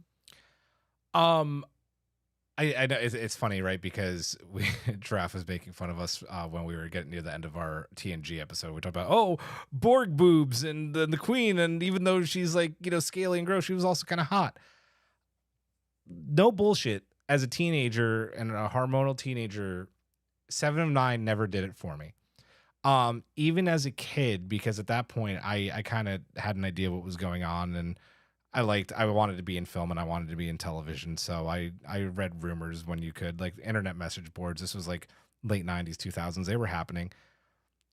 I know it's funny, right? Because Giraffe was making fun of us when we were getting near the end of our TNG episode. We talked about, Borg boobs and the queen, and even though she's like, you know, scaly and gross, she was also kind of hot. No bullshit. As a teenager and a hormonal teenager, 7 of 9 never did it for me. Even as a kid, because at that point I kind of had an idea what was going on, and I wanted to be in film and I wanted to be in television. So I read rumors when you could, like internet message boards. This was like late 90s, 2000s. They were happening.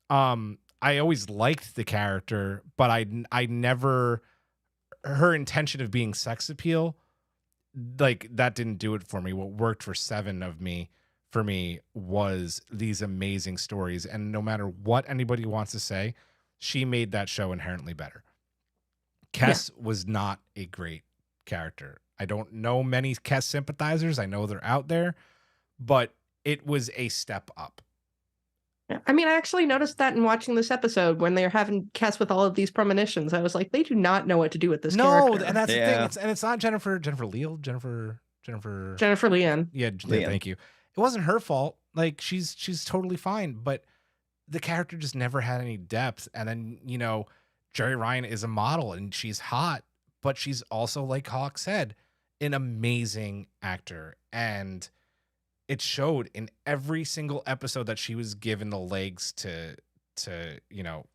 I always liked the character, but I never, her intention of being sex appeal, like that didn't do it for me. What worked for 7 of me, for me, was these amazing stories. And no matter what anybody wants to say, she made that show inherently better. Kes was not a great character. I don't know many Kes sympathizers. I know they're out there, but it was a step up. Yeah. I mean, I actually noticed that in watching this episode when they're having Kes with all of these premonitions. I was like, they do not know what to do with this character. No, and that's the thing. It's not Jennifer Leanne. Yeah, thank you. It wasn't her fault. Like she's totally fine, but the character just never had any depth. And then, you know, Jerry Ryan is a model and she's hot, but she's also, like Hawk said, an amazing actor. And it showed in every single episode that she was given the legs to you know,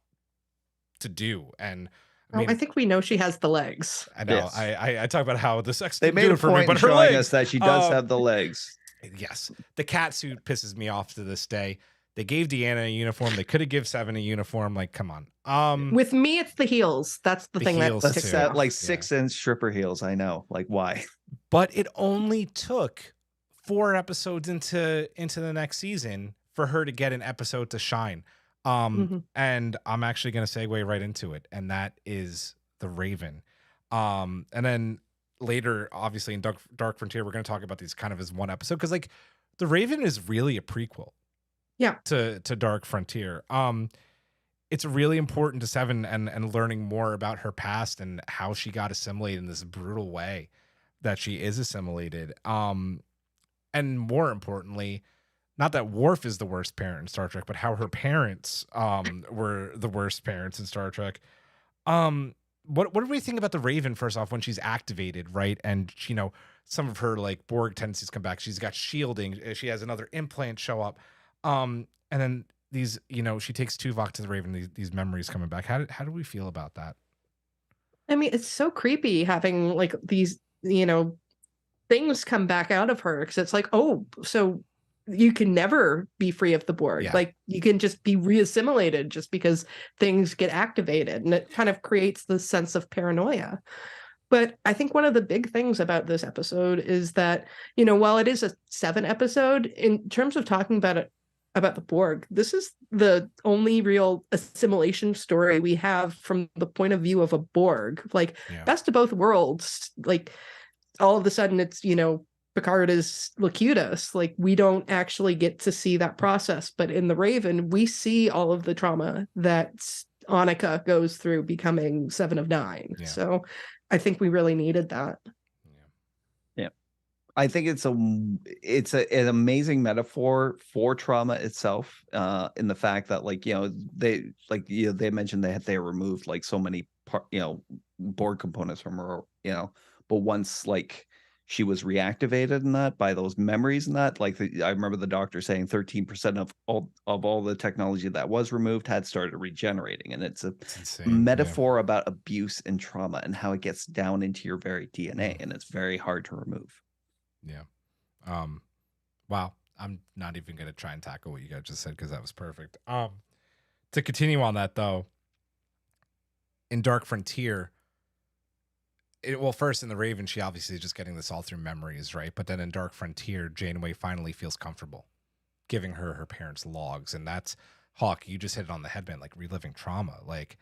to do. And I mean, I think we know she has the legs. I know. Yes. I talk about how the sex they made a point in showing us that she does have the legs. Yes. The cat suit pisses me off to this day. They gave Deanna a uniform. They could have given 7 a uniform. Like, come on. With me, it's the heels. That's the thing that's like 6-inch stripper heels. I know. Like, why? But it only took 4 episodes into the next season for her to get an episode to shine. And I'm actually going to segue right into it, and that is the Raven. And then later, obviously in Dark Frontier, we're going to talk about these kind of as one episode, because like the Raven is really a prequel. Yeah. To Dark Frontier. It's really important to 7 and learning more about her past and how she got assimilated in this brutal way that she is assimilated. And more importantly, not that Worf is the worst parent in Star Trek, but how her parents were the worst parents in Star Trek. What do we think about the Raven, first off, when she's activated, right? And, you know, some of her like Borg tendencies come back. She's got shielding. She has another implant show up. And then these, you know, she takes Tuvok to the Raven, these memories coming back. How do we feel about that? I mean, it's so creepy having like these, you know, things come back out of her, because it's like, oh, so you can never be free of the Borg. Yeah. Like you can just be reassimilated just because things get activated, and it kind of creates this sense of paranoia. But I think one of the big things about this episode is that, you know, while it is a 7 episode, in terms of talking about it, about the Borg, this is the only real assimilation story we have from the point of view of a Borg. Like, best of both worlds. Like, all of a sudden it's, you know, Picard is Locutus. Like, we don't actually get to see that process. But in the Raven, we see all of the trauma that Annika goes through becoming 7 of 9. Yeah. So I think we really needed that. Yeah. I think it's an amazing metaphor for trauma itself, in the fact that, like, you know, they mentioned they removed like so many Borg components from her, you know, but once like she was reactivated in that by those memories and that. Like I remember the doctor saying 13% of all the technology that was removed had started regenerating, and it's a metaphor about abuse and trauma and how it gets down into your very DNA, and it's very hard to remove. Yeah. Wow. I'm not even going to try and tackle what you guys just said because that was perfect. To continue on that though, in Dark Frontier, first in the Raven, she obviously is just getting this all through memories, right? But then in Dark Frontier, Janeway finally feels comfortable giving her parents' logs, and that's Hawk. You just hit it on the head, man. Like reliving trauma. Like,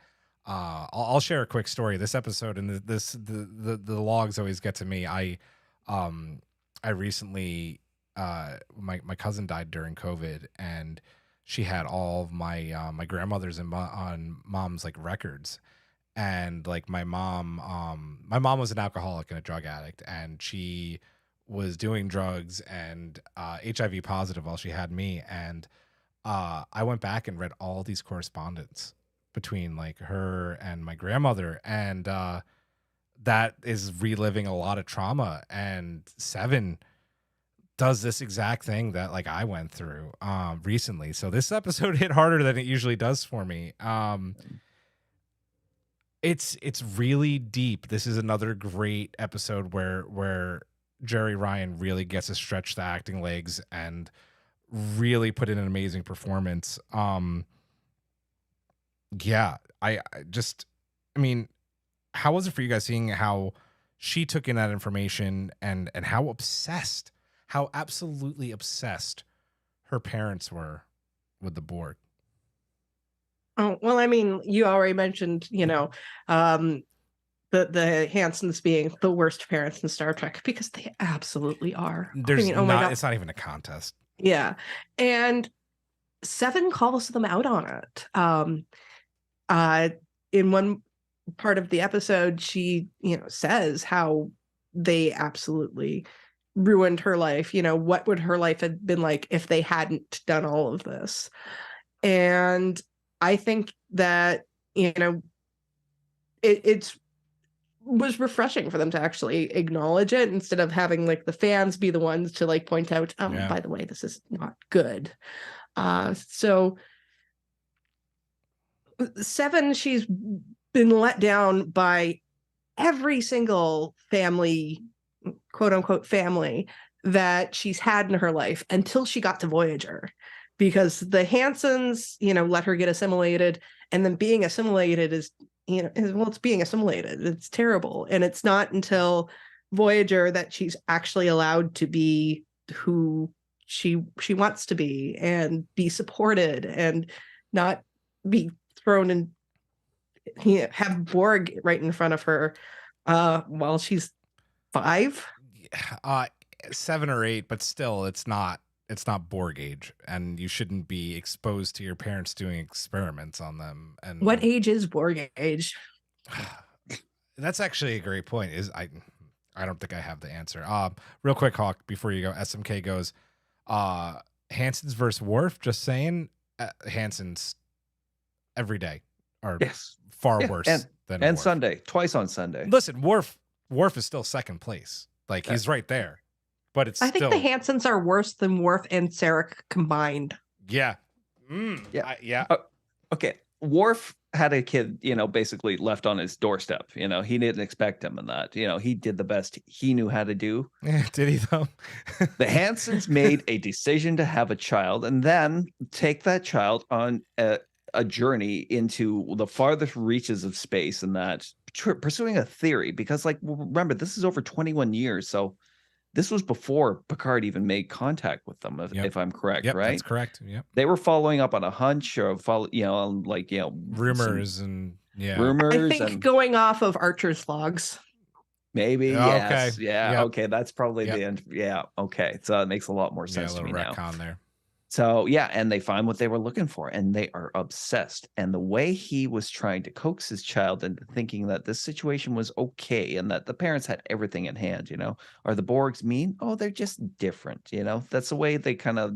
I'll share a quick story. This episode and the logs always get to me. I recently my cousin died during COVID, and she had all of my grandmother's and on mom's like records. And like my mom was an alcoholic and a drug addict, and she was doing drugs and HIV positive while she had me. And I went back and read all these correspondence between like her and my grandmother, and that is reliving a lot of trauma. And Seven does this exact thing that like I went through recently. So this episode hit harder than it usually does for me. It's really deep. This is another great episode where Jerry Ryan really gets to stretch the acting legs and really put in an amazing performance. Yeah, I mean, how was it for you guys seeing how she took in that information and how absolutely obsessed her parents were with the Borg? Oh, well, I mean, you already mentioned, the Hansons being the worst parents in Star Trek, because they absolutely are. It's not even a contest. Yeah. And Seven calls them out on it. In one part of the episode, she, says how they absolutely ruined her life. What would her life have been like if they hadn't done all of this? And I think that, it was refreshing for them to actually acknowledge it instead of having like the fans be the ones to like point out, by the way, this is not good. So Seven, she's been let down by every single family, quote unquote family, that she's had in her life until she got to Voyager. Because the Hansons, let her get assimilated, and then being assimilated is, it's being assimilated. It's terrible. And it's not until Voyager that she's actually allowed to be who she wants to be and be supported and not be thrown and have Borg right in front of her while she's 5. 7 or 8, but still it's not Borg age, and you shouldn't be exposed to your parents doing experiments on them. And what age is Borg age? That's actually a great point. I don't think I have the answer. Real quick, Hawk, before you go, SMK goes, Hansons versus Worf. Just saying, Hansons every day are far worse than and Worf. Sunday, twice on Sunday. Listen, Worf is still second place. Like he's right there. But I think the Hansons are worse than Worf and Sarek combined. Yeah. Okay. Worf had a kid, basically left on his doorstep. He didn't expect him in that. He did the best he knew how to do. Did he though? The Hansons made a decision to have a child and then take that child on a journey into the farthest reaches of space, and that pursuing a theory. Because, like, remember, this is over 21 years. So this was before Picard even made contact with them, if I'm correct, right? That's correct. Yep. They were following up on a hunch or rumors rumors. I think going off of Archer's logs. Maybe. Yes. Okay. Yeah. Yep. Okay. That's probably the end. Yeah. Okay. So it makes a lot more sense to me now. Retcon there. So and they find what they were looking for, and they are obsessed. And the way he was trying to coax his child into thinking that this situation was okay and that the parents had everything in hand, are the Borgs mean? Oh, they're just different. That's the way they kind of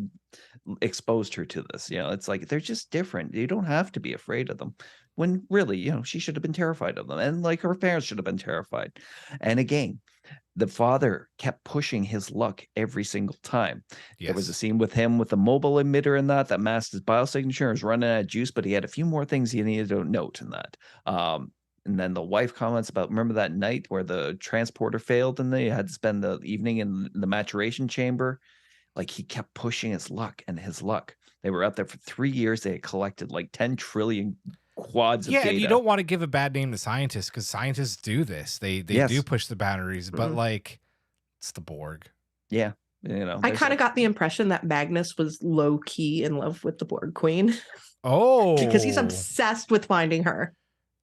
exposed her to this. It's like, they're just different. You don't have to be afraid of them. When really, she should have been terrified of them. And like her parents should have been terrified. And again, the father kept pushing his luck every single time. Yes. There was a scene with him with the mobile emitter and that masked his biosignature, was running out of juice, but he had a few more things he needed to note in that. And then the wife comments about, remember that night where the transporter failed and they had to spend the evening in the maturation chamber? Like, he kept pushing his luck and his luck. They were out there for 3 years. They had collected like 10 trillion quads of data. And you don't want to give a bad name to scientists, because scientists do this. They do push the boundaries, but like, it's the Borg. Yeah. You know, I kind of got the impression that Magnus was low key in love with the Borg Queen. Oh, because he's obsessed with finding her.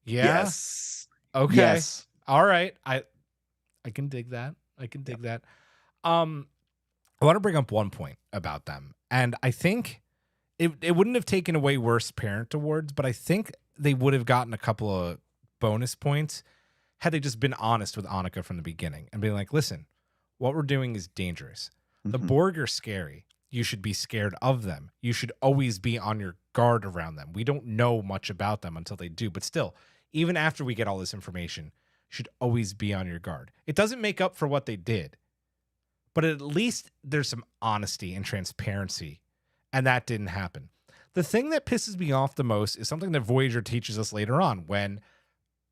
Yeah. Yes. Okay. Yes. All right. I can dig that. I can dig that. I want to bring up one point about them, and I think it wouldn't have taken away worst parent awards, but I think they would have gotten a couple of bonus points had they just been honest with Annika from the beginning and being like, listen, what we're doing is dangerous. The Borg are scary. You should be scared of them. You should always be on your guard around them. We don't know much about them until they do, but still, even after we get all this information, you should always be on your guard. It doesn't make up for what they did, but at least there's some honesty and transparency, and that didn't happen. The thing that pisses me off the most is something that Voyager teaches us later on when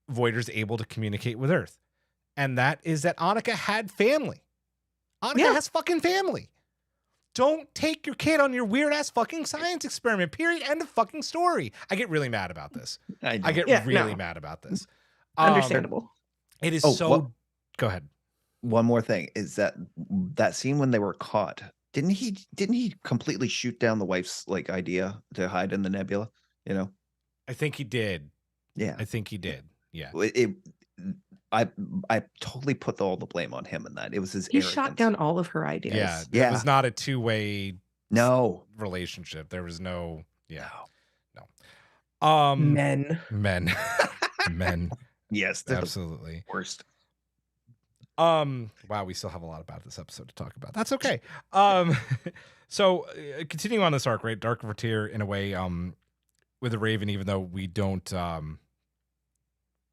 Voyager's able to communicate with Earth, and that is that Annika had family. Annika has fucking family. Don't take your kid on your weird ass fucking science experiment. Period. End of fucking story. I get really mad about this. I get really mad about this. Understandable. It is Go ahead. One more thing is that scene when they were caught. Didn't he completely shoot down the wife's like idea to hide in the nebula? You know. I think he did. Yeah. I think he did. Yeah. I totally put all the blame on him in that. It was his He arrogance. shot down all of her ideas. Yeah. It was not a two-way relationship. There was no Men. Men. Yes, absolutely. Worst. Wow, we still have a lot about this episode to talk about. That's okay. So continuing on this arc, right? Dark Frontier in a way, with the Raven, even though we don't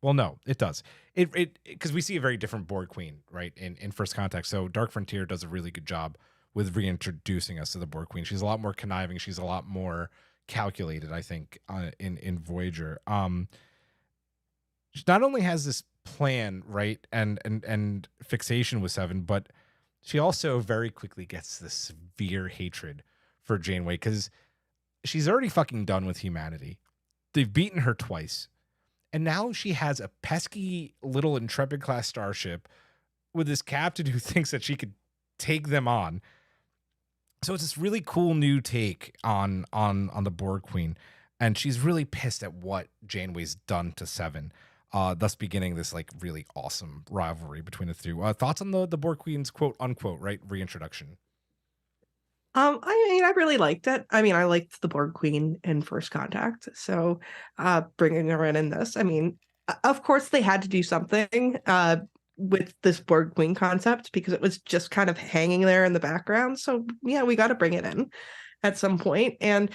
well, no, it does. It because we see a very different Borg Queen, right? In First Contact. So Dark Frontier does a really good job with reintroducing us to the Borg Queen. She's a lot more conniving. She's a lot more calculated, I think, in Voyager. She not only has this plan, right, and fixation with Seven, but she also very quickly gets this severe hatred for Janeway because she's already fucking done with humanity. They've beaten her twice. And now she has a pesky little Intrepid class starship with this captain who thinks that she could take them on. So it's this really cool new take on the Borg Queen. And she's really pissed at what Janeway's done to Seven, thus beginning this like really awesome rivalry between the two. Thoughts on the Borg Queen's quote unquote, right, reintroduction? I mean, I really liked it. I mean, I liked the Borg Queen in First Contact. So bringing her in this, I mean, of course they had to do something with this Borg Queen concept because it was just kind of hanging there in the background. So yeah, we got to bring it in at some point. And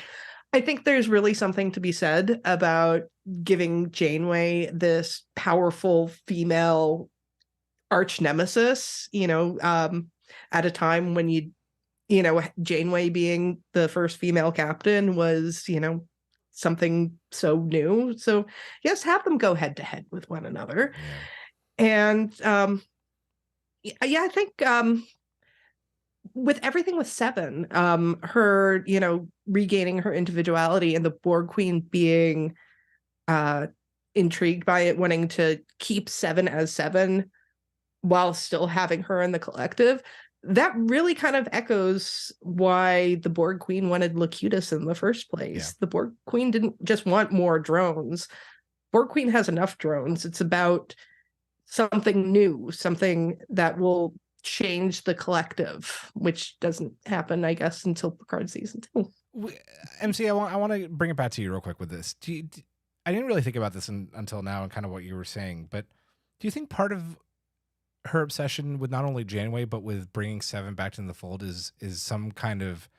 I think there's really something to be said about giving Janeway this powerful female arch nemesis, at a time when Janeway being the first female captain was, something so new. So yes, have them go head to head with one another. Yeah. And I think with everything with Seven, her, regaining her individuality and the Borg Queen being intrigued by it, wanting to keep Seven as Seven while still having her in the collective, that really kind of echoes why the Borg Queen wanted Locutus in the first place. Yeah. The Borg Queen didn't just want more drones. Borg Queen has enough drones. It's about something new, something that will change the collective, which doesn't happen, I guess, until Picard season 2. Emcee, I want to bring it back to you real quick with this. I didn't really think about this until now and kind of what you were saying, but do you think part of her obsession with not only Janeway but with bringing Seven back into the fold is some kind of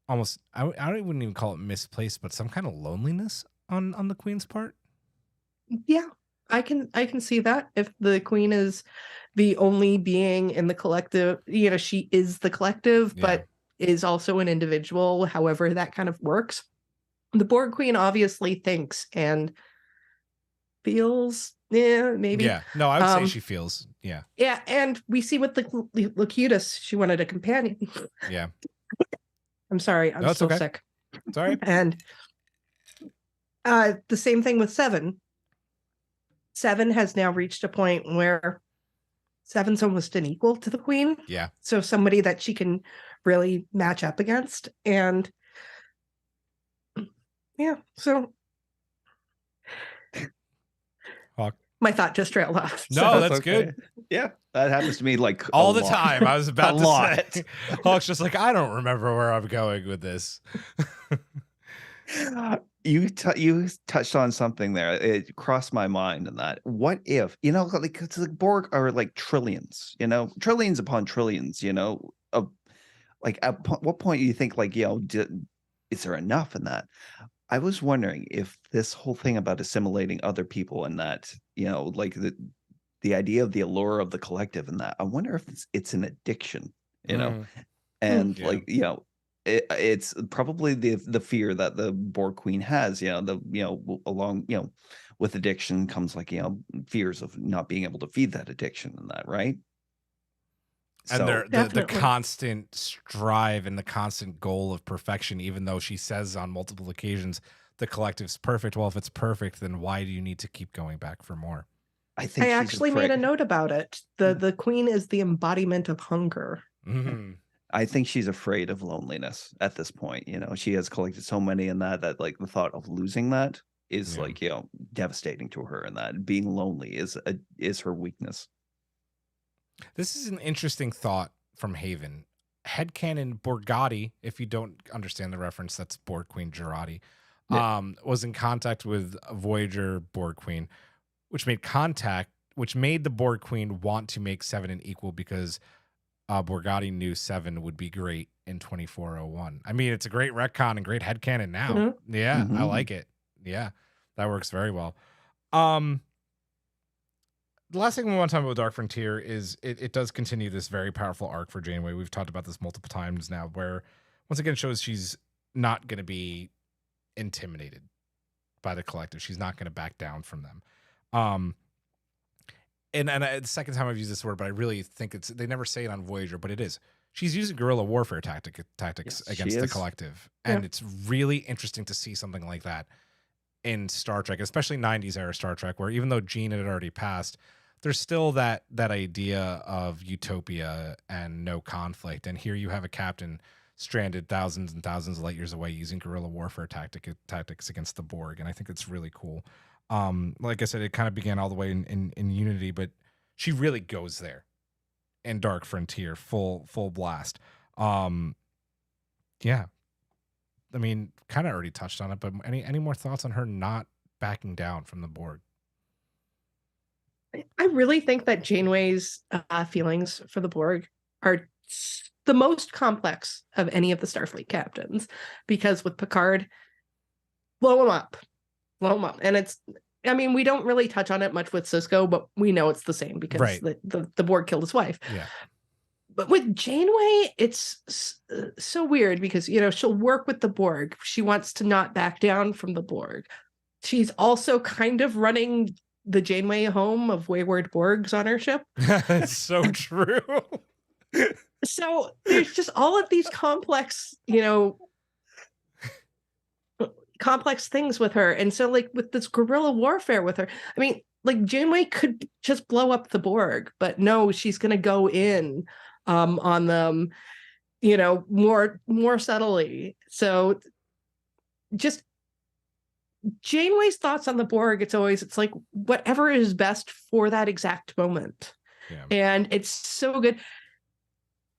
almost I wouldn't even call it misplaced, but some kind of loneliness on the Queen's part? Yeah, I can see that. If the queen is the only being in the collective, she is the collective, but is also an individual, however that kind of works. The Borg queen obviously thinks and feels, maybe. Yeah, no, I would say she feels, yeah. Yeah, and we see with the kiddos, she wanted a companion. Yeah. I'm sorry, I'm still sick. Sorry. And the same thing with Seven. Seven has now reached a point where Seven's almost an equal to the queen. Yeah. So somebody that she can really match up against. And yeah, so Hawk. My thought just trailed off. No, so. that's good. Yeah, that happens to me like all the time. I was about to say, Hawk's just like, I don't remember where I'm going with this. You touched on something there. It crossed my mind, and that what if like the Borg are like trillions, trillions upon trillions, of like at what point do you think like is there enough in that? I was wondering if this whole thing about assimilating other people and that like the idea of the allure of the collective and that, I wonder if it's an addiction, and like it's probably the fear that the Borg queen has, along with addiction comes like fears of not being able to feed that addiction and that, right? And the constant strive and the constant goal of perfection, even though she says on multiple occasions the collective's perfect. Well, if it's perfect, then why do you need to keep going back for more? I actually made a note about it. The queen is the embodiment of hunger. Mm-hmm. I think she's afraid of loneliness at this point. She has collected so many in that like the thought of losing that is like, devastating to her, and that being lonely is her weakness. This is an interesting thought from Haven. Headcanon Borgatti, if you don't understand the reference, that's Borg Queen Jurati, was in contact with Voyager Borg Queen, which made the Borg Queen want to make Seven an equal because Borgatti knew Seven would be great in 2401. I mean, it's a great retcon and great headcanon now. Mm-hmm. Yeah, I like it. Yeah, that works very well. The last thing we want to talk about with Dark Frontier is it does continue this very powerful arc for Janeway. We've talked about this multiple times now, where once again it shows she's not going to be intimidated by the collective. She's not going to back down from them. And the second time I've used this word, but I really think they never say it on Voyager, but it is. She's using guerrilla warfare tactics against the collective. And it's really interesting to see something like that in Star Trek, especially 90s era Star Trek, where even though Gene had already passed, there's still that idea of utopia and no conflict. And here you have a captain stranded thousands and thousands of light years away using guerrilla warfare tactics against the Borg. And I think it's really cool. Like I said, it kind of began all the way in Unity, but she really goes there in Dark Frontier, full blast. Yeah. I mean, kind of already touched on it, but any more thoughts on her not backing down from the Borg? I really think that Janeway's feelings for the Borg are the most complex of any of the Starfleet captains, because with Picard, blow him up. And we don't really touch on it much with Sisko, but we know it's the same because the Borg killed his wife. Yeah. But with Janeway, it's so weird because, she'll work with the Borg. She wants to not back down from the Borg. She's also kind of running the Janeway home of wayward Borgs on her ship. That's so true. So there's just all of these complex things with her. And so like with this guerrilla warfare with her, I mean, like Janeway could just blow up the Borg, but no, she's going to go in on them, more subtly. So just Janeway's thoughts on the Borg, it's like whatever is best for that exact moment. Yeah. And it's so good.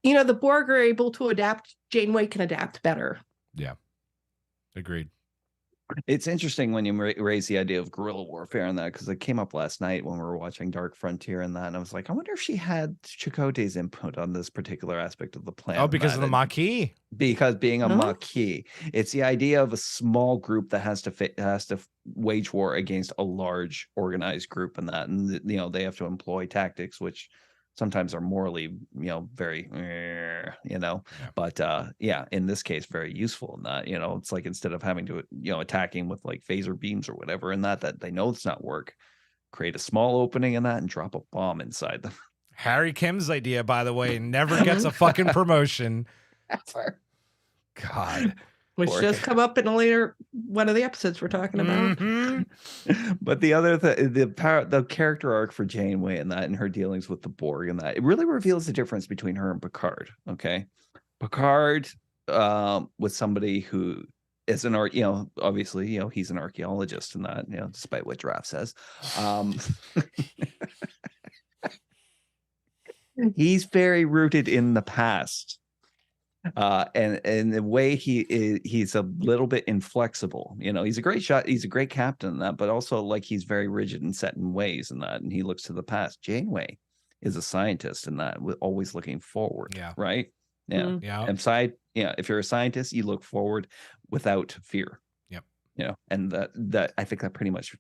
The Borg are able to adapt. Janeway can adapt better. Yeah. Agreed. It's interesting when you raise the idea of guerrilla warfare and that, because it came up last night when we were watching Dark Frontier and that, and I was like, I wonder if she had Chakotay's input on this particular aspect of the plan. Oh, because of the Maquis. Because being a Maquis, it's the idea of a small group that has to wage war against a large organized group, and that, and they have to employ tactics which sometimes are morally, very, but in this case, very useful in that, it's like instead of having to, attacking with like phaser beams or whatever, and that they know it's not work, create a small opening in that and drop a bomb inside them. Harry Kim's idea, by the way, never gets a fucking promotion. Ever. God. Which does come up in a later one of the episodes we're talking about. Mm-hmm. But the other the character arc for Janeway and that, and her dealings with the Borg and that, it really reveals the difference between her and Picard. Okay, Picard was somebody who is an art, obviously, he's an archaeologist and that, despite what Draft says. He's very rooted in the past. And the way he's a little bit inflexible, he's a great shot, he's a great captain in that, but also like he's very rigid and set in ways in that, and he looks to the past. Janeway is a scientist in that, with always looking forward. Right. And if you're a scientist, you look forward without fear. And that I think that pretty much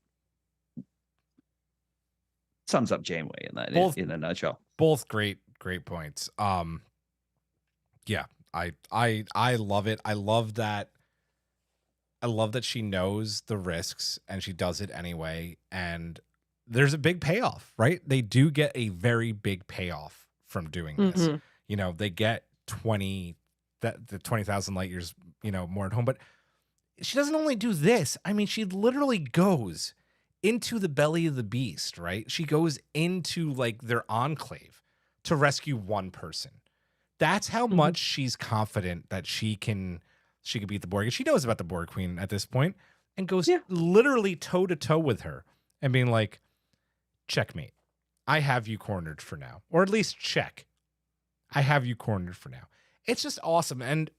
sums up Janeway in that, in a nutshell. Both great points. I love it. I love that she knows the risks and she does it anyway. And there's a big payoff, right? They do get a very big payoff from doing this. They get the 20,000 light years, more at home. But she doesn't only do this. I mean, she literally goes into the belly of the beast, right? She goes into like their enclave to rescue one person. That's how much she's confident that she can beat the Borg. And she knows about the Borg Queen at this point, and goes literally toe to toe with her and being like, checkmate. I have you cornered for now. Or at least check. I have you cornered for now. It's just awesome. And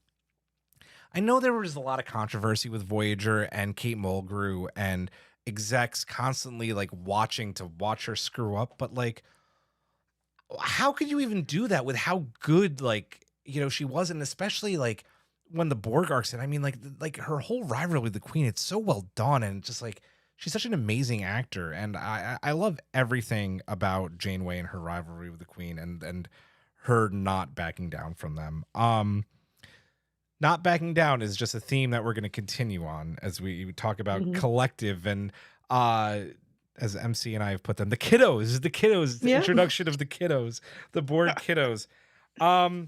I know there was a lot of controversy with Voyager and Kate Mulgrew and execs constantly like watch her screw up, but like, how could you even do that with how good, she was? And especially like when the Borg arcs in, I mean, like her whole rivalry with the Queen, it's so well done. And just like, she's such an amazing actor. And I love everything about Janeway and her rivalry with the Queen and her not backing down from them. Not backing down is just a theme that we're going to continue on as we talk about collective and, as Emcee and I have put them, the kiddos, the introduction of the kiddos, the Borg kiddos. And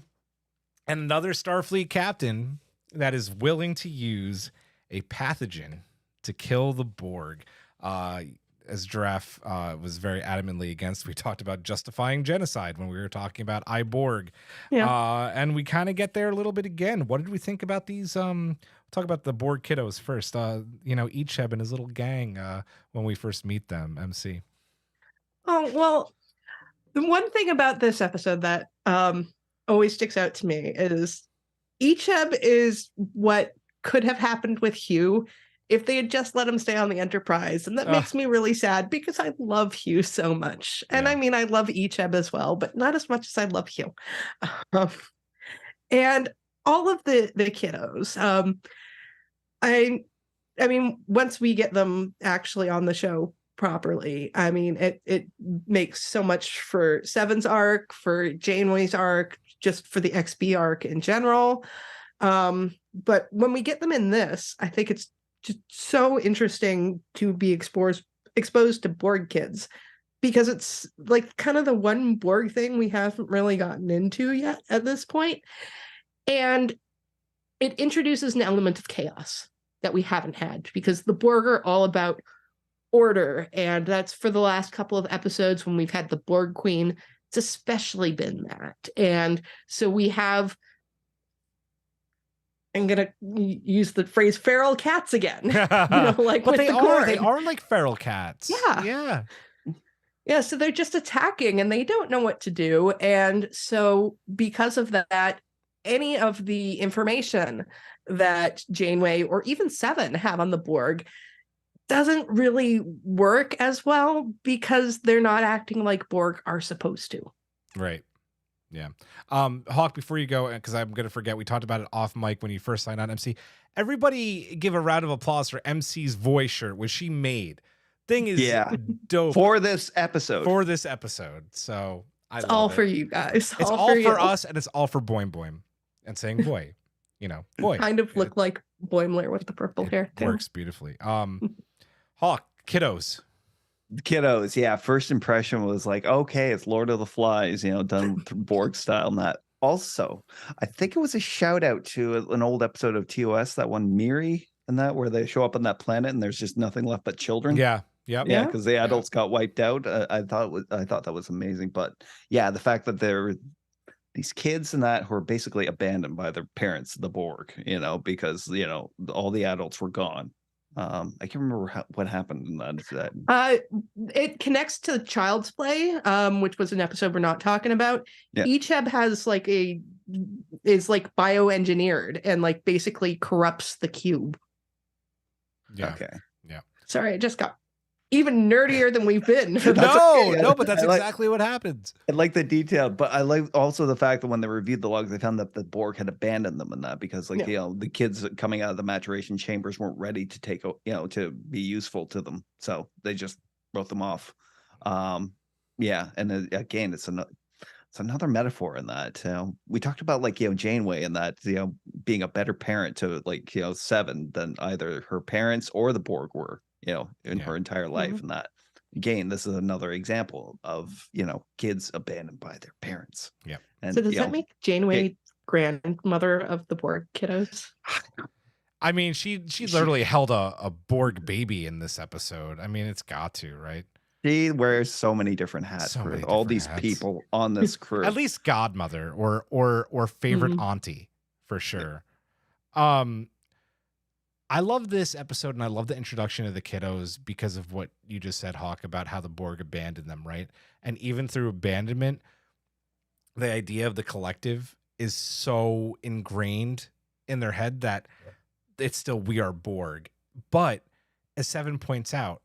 another Starfleet captain that is willing to use a pathogen to kill the Borg. As Giraffe was very adamantly against, we talked about justifying genocide when we were talking about Borg. And we kind of get there a little bit again. What did we think about these? Talk about the Borg kiddos first. Icheb and his little gang when we first meet them, Emcee. Oh, well, the one thing about this episode that always sticks out to me is Icheb is what could have happened with Hugh if they had just let him stay on the Enterprise. And that makes me really sad because I love Hugh so much. And I mean, I love Icheb as well, but not as much as I love Hugh. And all of the kiddos, I mean, once we get them actually on the show properly, I mean, it makes so much for Seven's arc, for Janeway's arc, just for the XB arc in general. But when we get them in this, I think it's just so interesting to be exposed to Borg kids, because it's like kind of the one Borg thing we haven't really gotten into yet at this point. And it introduces an element of chaos that we haven't had, because the Borg are all about order. And that's for the last couple of episodes when we've had the Borg Queen. It's especially been that. And so we have, I'm going to use the phrase feral cats again. But they are like feral cats. Yeah. So they're just attacking and they don't know what to do. And so because of that, any of the information that Janeway or even Seven have on the Borg doesn't really work as well because they're not acting like Borg are supposed to. Right. Yeah. Hawk, before you go, because I'm going to forget, we talked about it off mic when you first signed on, Emcee. Everybody give a round of applause for Emcee's voice shirt, which she made. Thing is dope. For this episode. So it's all for you guys. It's all for us, and it's all for Boing Boing and saying boy. Boy. Kind of look like Boimler with the purple hair too. Works beautifully. Hawk, kiddos. Kiddos, yeah. First impression was like, okay, it's Lord of the Flies, done Borg style. And that also, I think it was a shout out to an old episode of TOS, that one Miri, and that where they show up on that planet and there's just nothing left but children. Yeah. Yep. Yeah, because the adults got wiped out. I thought that was amazing. But yeah, the fact that there were these kids and that who are basically abandoned by their parents, the Borg, because all the adults were gone. I can't remember what happened in that. It connects to Child's Play, which was an episode we're not talking about. Yeah. Each ebb is bioengineered and like basically corrupts the cube. Yeah. Okay. Yeah. Sorry, I just got even nerdier than we've been. No, but that's exactly what happens. I like the detail, but I like also the fact that when they reviewed the logs, they found that the Borg had abandoned them in that because, the kids coming out of the maturation chambers weren't ready to take, to be useful to them, so they just wrote them off. And again, it's another metaphor in that. We talked about Janeway and that being a better parent to Seven than either her parents or the Borg were. In her entire life. And that, again, this is another example of, kids abandoned by their parents. Yeah. And so does that make Janeway grandmother of the Borg kiddos? I mean, she literally held a Borg baby in this episode. I mean, it's got to, right? She wears so many different hats for all these people on this crew. At least godmother or favorite auntie for sure. I love this episode, and I love the introduction of the kiddos because of what you just said, Hawk, about how the Borg abandoned them, right? And even through abandonment, the idea of the collective is so ingrained in their head that it's still we are Borg. But as Seven points out,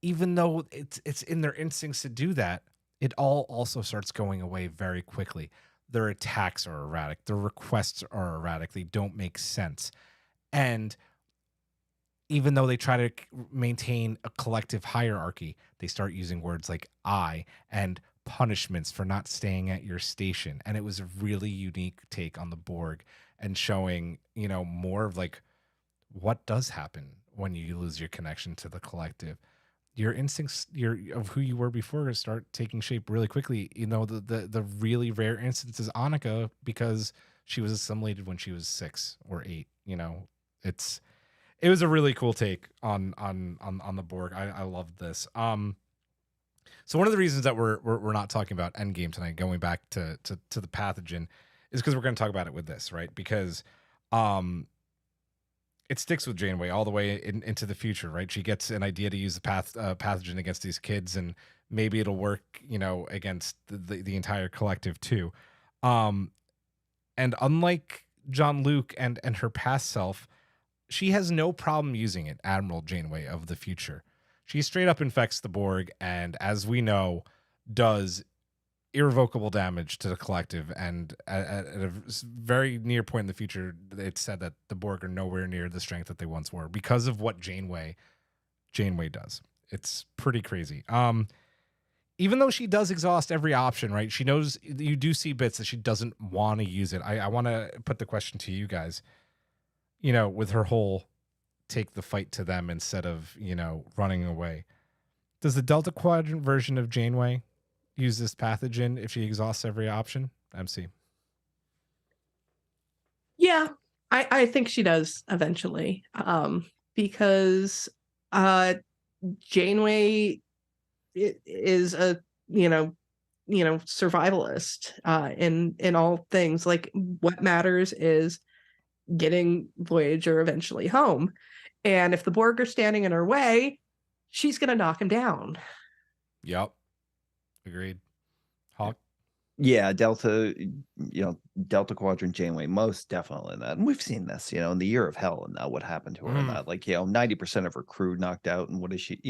even though it's in their instincts to do that, it all also starts going away very quickly. Their attacks are erratic. Their requests are erratic. They don't make sense. And even though they try to maintain a collective hierarchy, they start using words like I and punishments for not staying at your station. And it was a really unique take on the Borg and showing, more of what does happen when you lose your connection to the collective. Your instincts of who you were before start taking shape really quickly. The really rare instance is Annika because she was assimilated when she was 6 or 8. It was a really cool take on the Borg. I loved this. So one of the reasons that we're not talking about Endgame tonight, going back to the pathogen, is because we're going to talk about it with this, right? Because it sticks with Janeway all the way into the future, right? She gets an idea to use the pathogen against these kids, and maybe it'll work, against the entire collective too. And unlike Jean-Luc and her past self, she has no problem using it, Admiral Janeway of the future. She straight up infects the Borg and, as we know, does irrevocable damage to the collective. And at a very near point in the future, it's said that the Borg are nowhere near the strength that they once were because of what Janeway does. It's pretty crazy. Even though she does exhaust every option, right? She knows you do see bits that she doesn't want to use it. I want to put the question to you guys. With her whole take the fight to them instead of, running away. Does the Delta Quadrant version of Janeway use this pathogen if she exhausts every option? Emcee. Yeah, I think she does eventually. Because Janeway is a, survivalist in all things. Like, what matters is getting Voyager eventually home. And if the Borg are standing in her way, she's going to knock him down. Yep. Agreed. Hawk? Yeah, Delta, Delta Quadrant Janeway, most definitely that. And we've seen this, in the Year of Hell and what happened to her and that. Like, 90% of her crew knocked out. And what is she,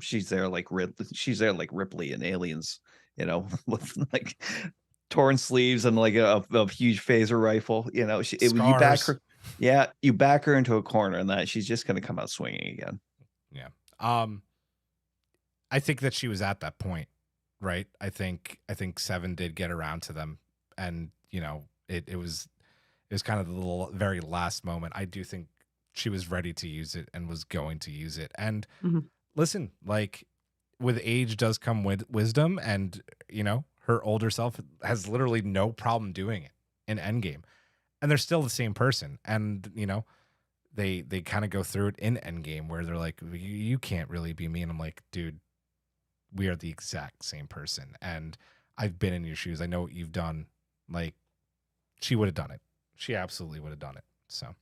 she's there like Ripley in Aliens, with like torn sleeves and like a huge phaser rifle. You back her. Yeah, you back her into a corner and that she's just going to come out swinging again. Yeah. I think that she was at that point. Right. I think Seven did get around to them, and it was kind of the very last moment. I do think she was ready to use it and was going to use it. And listen, like with age does come with wisdom, and her older self has literally no problem doing it in Endgame, and they're still the same person. And they kind of go through it in Endgame where they're like, you can't really be me, and I'm like, dude, we are the exact same person, and I've been in your shoes. I know what you've done. Like, she would have done it. She absolutely would have done it. So,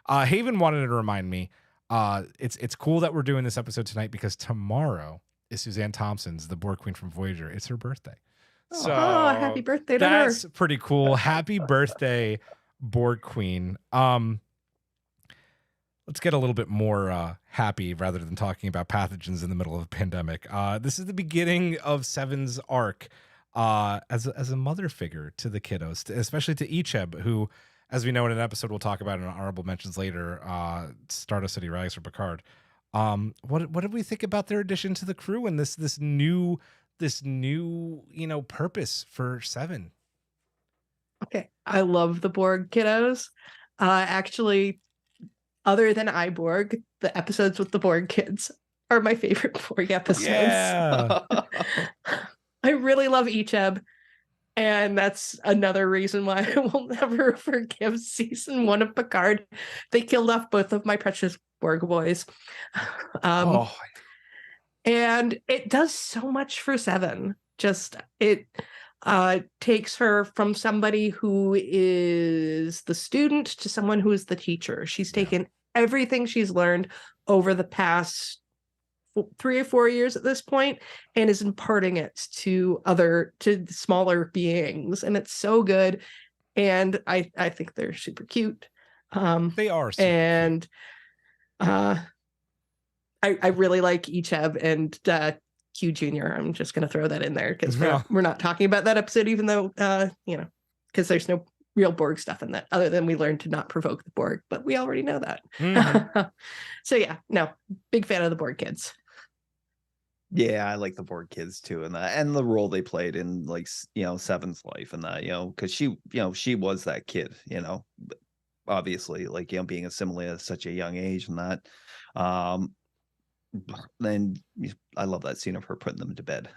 Haven wanted to remind me, it's cool that we're doing this episode tonight because tomorrow is Suzanne Thompson's, the Borg Queen from Voyager. It's her birthday. So happy birthday to her. That's pretty cool. Happy birthday, Borg Queen. Let's get a little bit more happy rather than talking about pathogens in the middle of a pandemic. This is the beginning of Seven's arc as a mother figure to the kiddos, especially to Icheb, who, as we know in an episode we'll talk about in honorable mentions later, Stardust City Rise for Picard. What did we think about their addition to the crew and this new purpose for Seven? Okay, I love the Borg kiddos. Actually, other than iBorg, the episodes with the Borg kids are my favorite Borg episodes. Yeah. I really love Icheb, and that's another reason why I will never forgive season 1 of Picard. They killed off both of my precious Borg boys. And it does so much for Seven. Just it takes her from somebody who is the student to someone who is the teacher. She's taken everything she's learned over the past 3 or 4 years at this point and is imparting it to smaller beings. And it's so good. And I think they're super cute. They are super and cute. I really like Icheb and Q Jr. I'm just going to throw that in there because we're not talking about that episode, even though, because there's no real Borg stuff in that other than we learned to not provoke the Borg, but we already know that. So yeah, no, big fan of the Borg kids. Yeah, I like the Borg kids too, and the role they played in Seven's life and that, because she was that kid, obviously, like, being assimilated at such a young age and that. Then I love that scene of her putting them to bed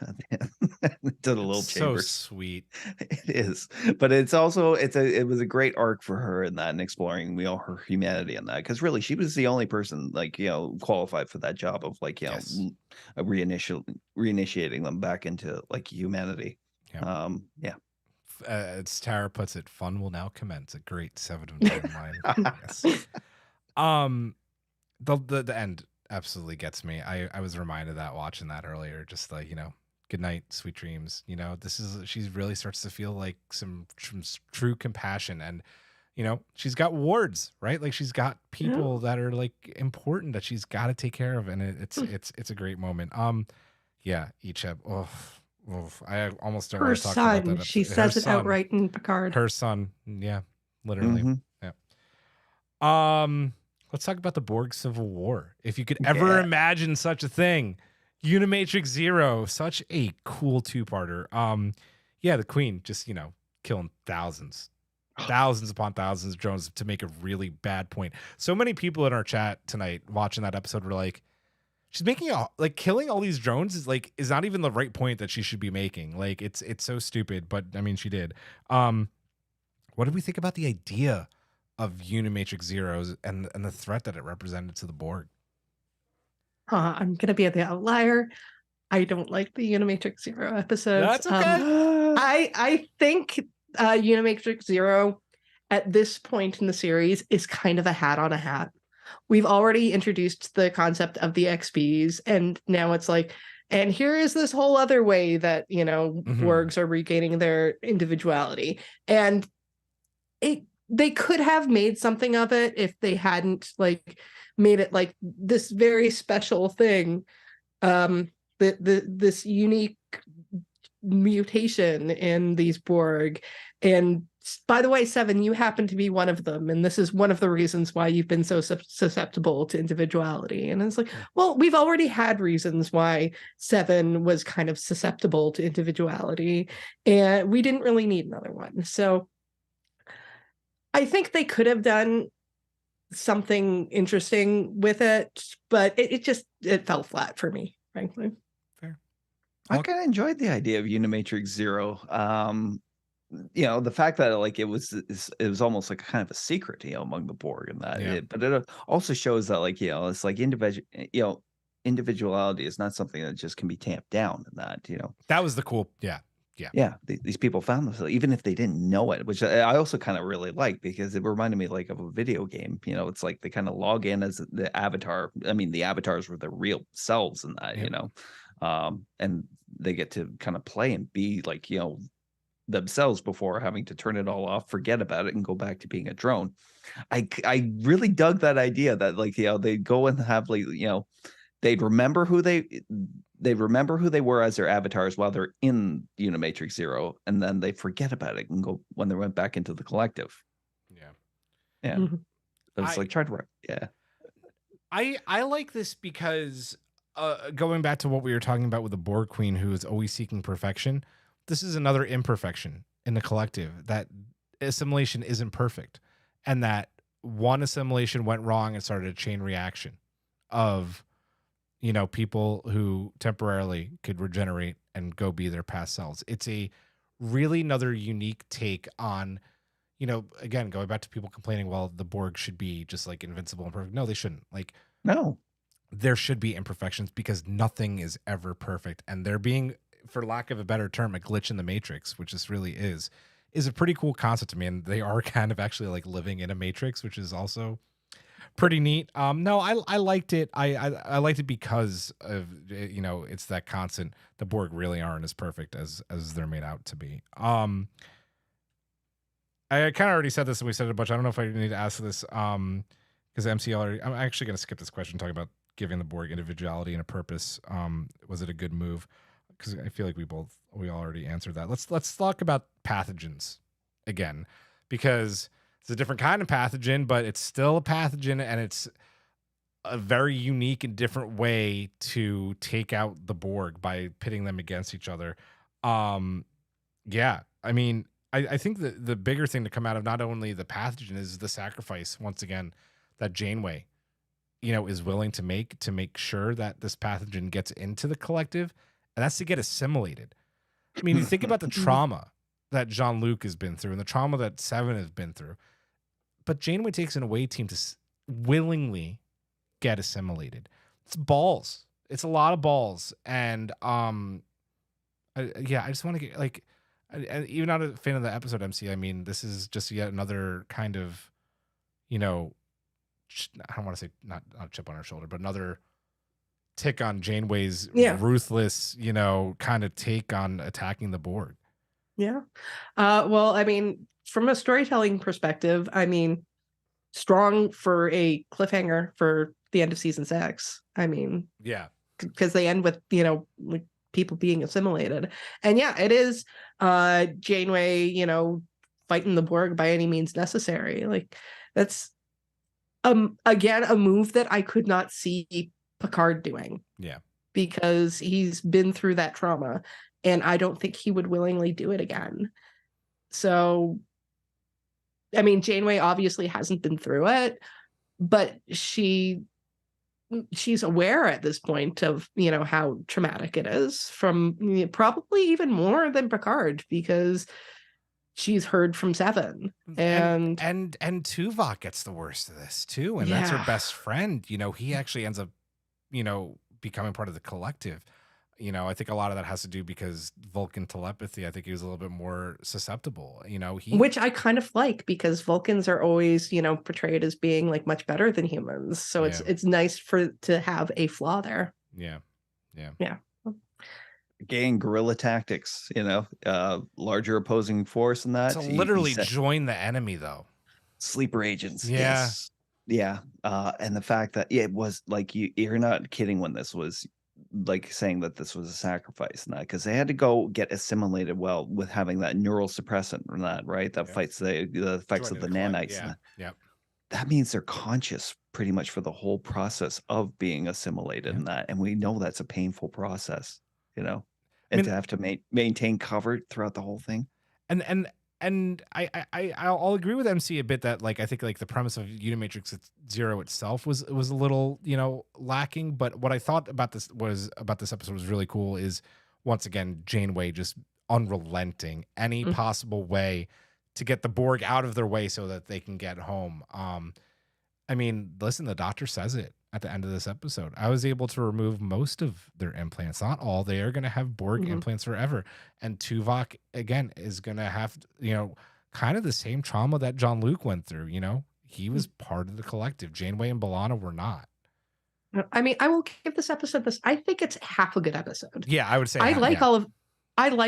to the little chamber. So sweet. It is, but it's also it was a great arc for her in that and exploring her humanity in that, because really she was the only person qualified for that job of reinitiating them back into humanity. As Tara puts it, fun will now commence. A great 7 of 9 line. Yes. The end absolutely gets me. I was reminded of that watching that earlier, just good night, sweet dreams. She really starts to feel like some true compassion, and she's got wards, right? Like, she's got people that are important that she's got to take care of, and it's a great moment. Icheb. I almost don't want to talk about that. She says it outright in Picard. Her son, yeah, literally. Yeah. Let's talk about the Borg Civil War. If you could ever imagine such a thing. Unimatrix Zero, such a cool 2-parter. The Queen just, killing thousands upon thousands of drones to make a really bad point. So many people in our chat tonight watching that episode were like, she's making killing all these drones is not even the right point that she should be making. Like, it's so stupid, but I mean, she did. What did we think about the idea of Unimatrix Zeros and the threat that it represented to the Borg? I'm gonna be the outlier. I don't like the Unimatrix Zero episodes. That's okay. I think Unimatrix Zero at this point in the series is kind of a hat on a hat. We've already introduced the concept of the XBs, and now it's like, And here is this whole other way that, you know, Mhm. Borgs are regaining their individuality. And they could have made something of it if they hadn't like made it like this very special thing. This unique mutation in these Borg. And by the way, Seven, you happen to be one of them, and this is one of the reasons why you've been so susceptible to individuality. And it's like, well, we've already had reasons why Seven was kind of susceptible to individuality, and we didn't really need another one. So I think they could have done something interesting with it, but it fell flat for me, frankly. Fair. I kind of enjoyed the idea of Unimatrix Zero. You know, the fact that like it was almost like kind of a secret, you know, among the Borg, and that but it also shows that like, you know, it's like individuality is not something that just can be tamped down, and that, you know, That was the cool. these people found this even if they didn't know it, which I also kind of really like, because it reminded me like of a video game. You know, it's like they kind of log in as the avatar. I mean, the avatars were the real selves in that, you know, and they get to kind of play and be like, you know, themselves before having to turn it all off, forget about it, and go back to being a drone. I really dug that idea that like, you know, they'd go and have like, you know, they'd remember who they were as their avatars while they're in Unimatrix Zero, and then they forget about it and go when they went back into the collective. Yeah. Mm-hmm. It's like tried to I like this because going back to what we were talking about with the Borg Queen, who is always seeking perfection, this is another imperfection in the collective, that assimilation isn't perfect, and that one assimilation went wrong and started a chain reaction of, you know, people who temporarily could regenerate and go be their past selves. It's a really another unique take on, you know, again, going back to people complaining, well, the Borg should be just like invincible and perfect. No, they shouldn't. Like, no, there should be imperfections, because nothing is ever perfect. And there being, for lack of a better term, a glitch in the Matrix, which this really is a pretty cool concept to me. And they are kind of actually like living in a Matrix, which is also pretty neat. No, I liked it. I liked it because of, you know, it's that constant. The Borg really aren't as perfect as they're made out to be. I kind of already said this, and we said it a bunch. I don't know if I need to ask this because Emcee already. I'm actually going to skip this question, talking about giving the Borg individuality and a purpose. Was it a good move? Because I feel like we already answered that. Let's talk about pathogens again, because it's a different kind of pathogen, but it's still a pathogen, and it's a very unique and different way to take out the Borg by pitting them against each other. Yeah, I mean, I think the bigger thing to come out of not only the pathogen is the sacrifice, once again, that Janeway, you know, is willing to make sure that this pathogen gets into the collective, and that's to get assimilated. I mean, you think about the trauma that Jean-Luc has been through and the trauma that Seven has been through. But Janeway takes an away team to willingly get assimilated. It's balls. It's a lot of balls. And I just want to get like, even not a fan of the episode, Emcee. I mean, this is just yet another kind of, you know, I don't want to say not a chip on her shoulder, but another tick on Janeway's ruthless, you know, kind of take on attacking the Borg. Yeah. Well, I mean, from a storytelling perspective, I mean, strong for a cliffhanger for the end of season 6. I mean, yeah, because they end with, you know, like people being assimilated. And yeah, it is Janeway, you know, fighting the Borg by any means necessary. Like, that's again a move that I could not see Picard doing. Yeah. Because he's been through that trauma, and I don't think he would willingly do it again. So, I mean, Janeway obviously hasn't been through it, but she's aware at this point of, you know, how traumatic it is, from probably even more than Picard, because she's heard from Seven. And Tuvok gets the worst of this too, and that's her best friend. You know, he actually ends up, you know, becoming part of the collective. You know, I think a lot of that has to do because Vulcan telepathy. I think he was a little bit more susceptible, you know, which I kind of like, because Vulcans are always, you know, portrayed as being like much better than humans. So it's nice to have a flaw there. Yeah. Again, guerrilla tactics, larger opposing force and that. To literally join the enemy, though. Sleeper agents. Yeah. Yes. Yeah. And the fact that it was like, you're not kidding when this was like saying that this was a sacrifice and that, because they had to go get assimilated with having that neural suppressant and that, right? That fights the effects of the nanites. Yeah. Yeah. That means they're conscious pretty much for the whole process of being assimilated in that. And we know that's a painful process, and to have to maintain cover throughout the whole thing. And I'll agree with MC a bit that like I think like the premise of Unimatrix Zero itself was a little lacking, but what I thought about this episode was really cool is once again Janeway just unrelenting any possible way to get the Borg out of their way so that they can get home. I mean, listen, the doctor says it at the end of this episode. I was able to remove most of their implants, not all. They are going to have Borg implants forever. And Tuvok, again, is going to have, kind of the same trauma that Jean-Luc went through. He was part of the collective. Janeway and B'Elanna were not. I mean, I will give this episode this. I think it's half a good episode. Yeah, I would say I like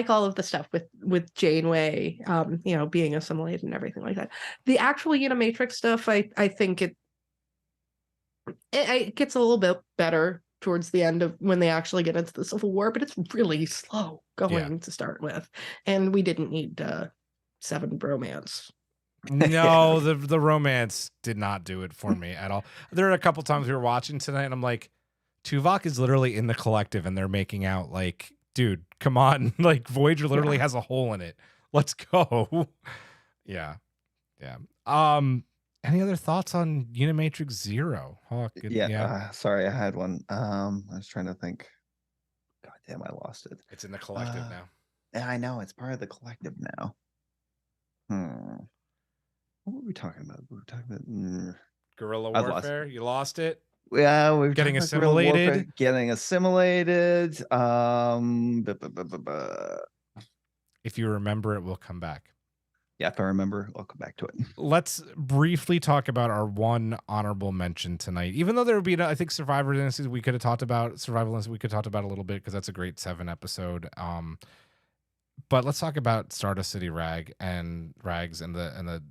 all of the stuff with Janeway, being assimilated and everything like that. The actual Unimatrix stuff, I think it gets a little bit better towards the end of when they actually get into the Civil War, but it's really slow going to start with. And we didn't need Seven bromance. No, the romance did not do it for me at all. There are a couple times we were watching tonight and I'm like, Tuvok is literally in the collective and they're making out like, dude, come on. Like Voyager literally has a hole in it. Let's go. Yeah. Any other thoughts on Unimatrix Zero? Sorry, I had one. I was trying to think. God damn, I lost it. It's in the collective now. Yeah, I know. It's part of the collective now. What were we talking about? We were talking about guerrilla warfare. You lost it. Yeah, we're getting assimilated. Getting assimilated. If you remember it, we'll come back. Yeah, if I remember, I'll come back to it. Let's briefly talk about our one honorable mention tonight. Even though there would be, I think, Survivor Dynasty we could have talked about. Survival Dynasty we could have talked about a little bit because that's a great 7 episode. But let's talk about Stardust City Rags and the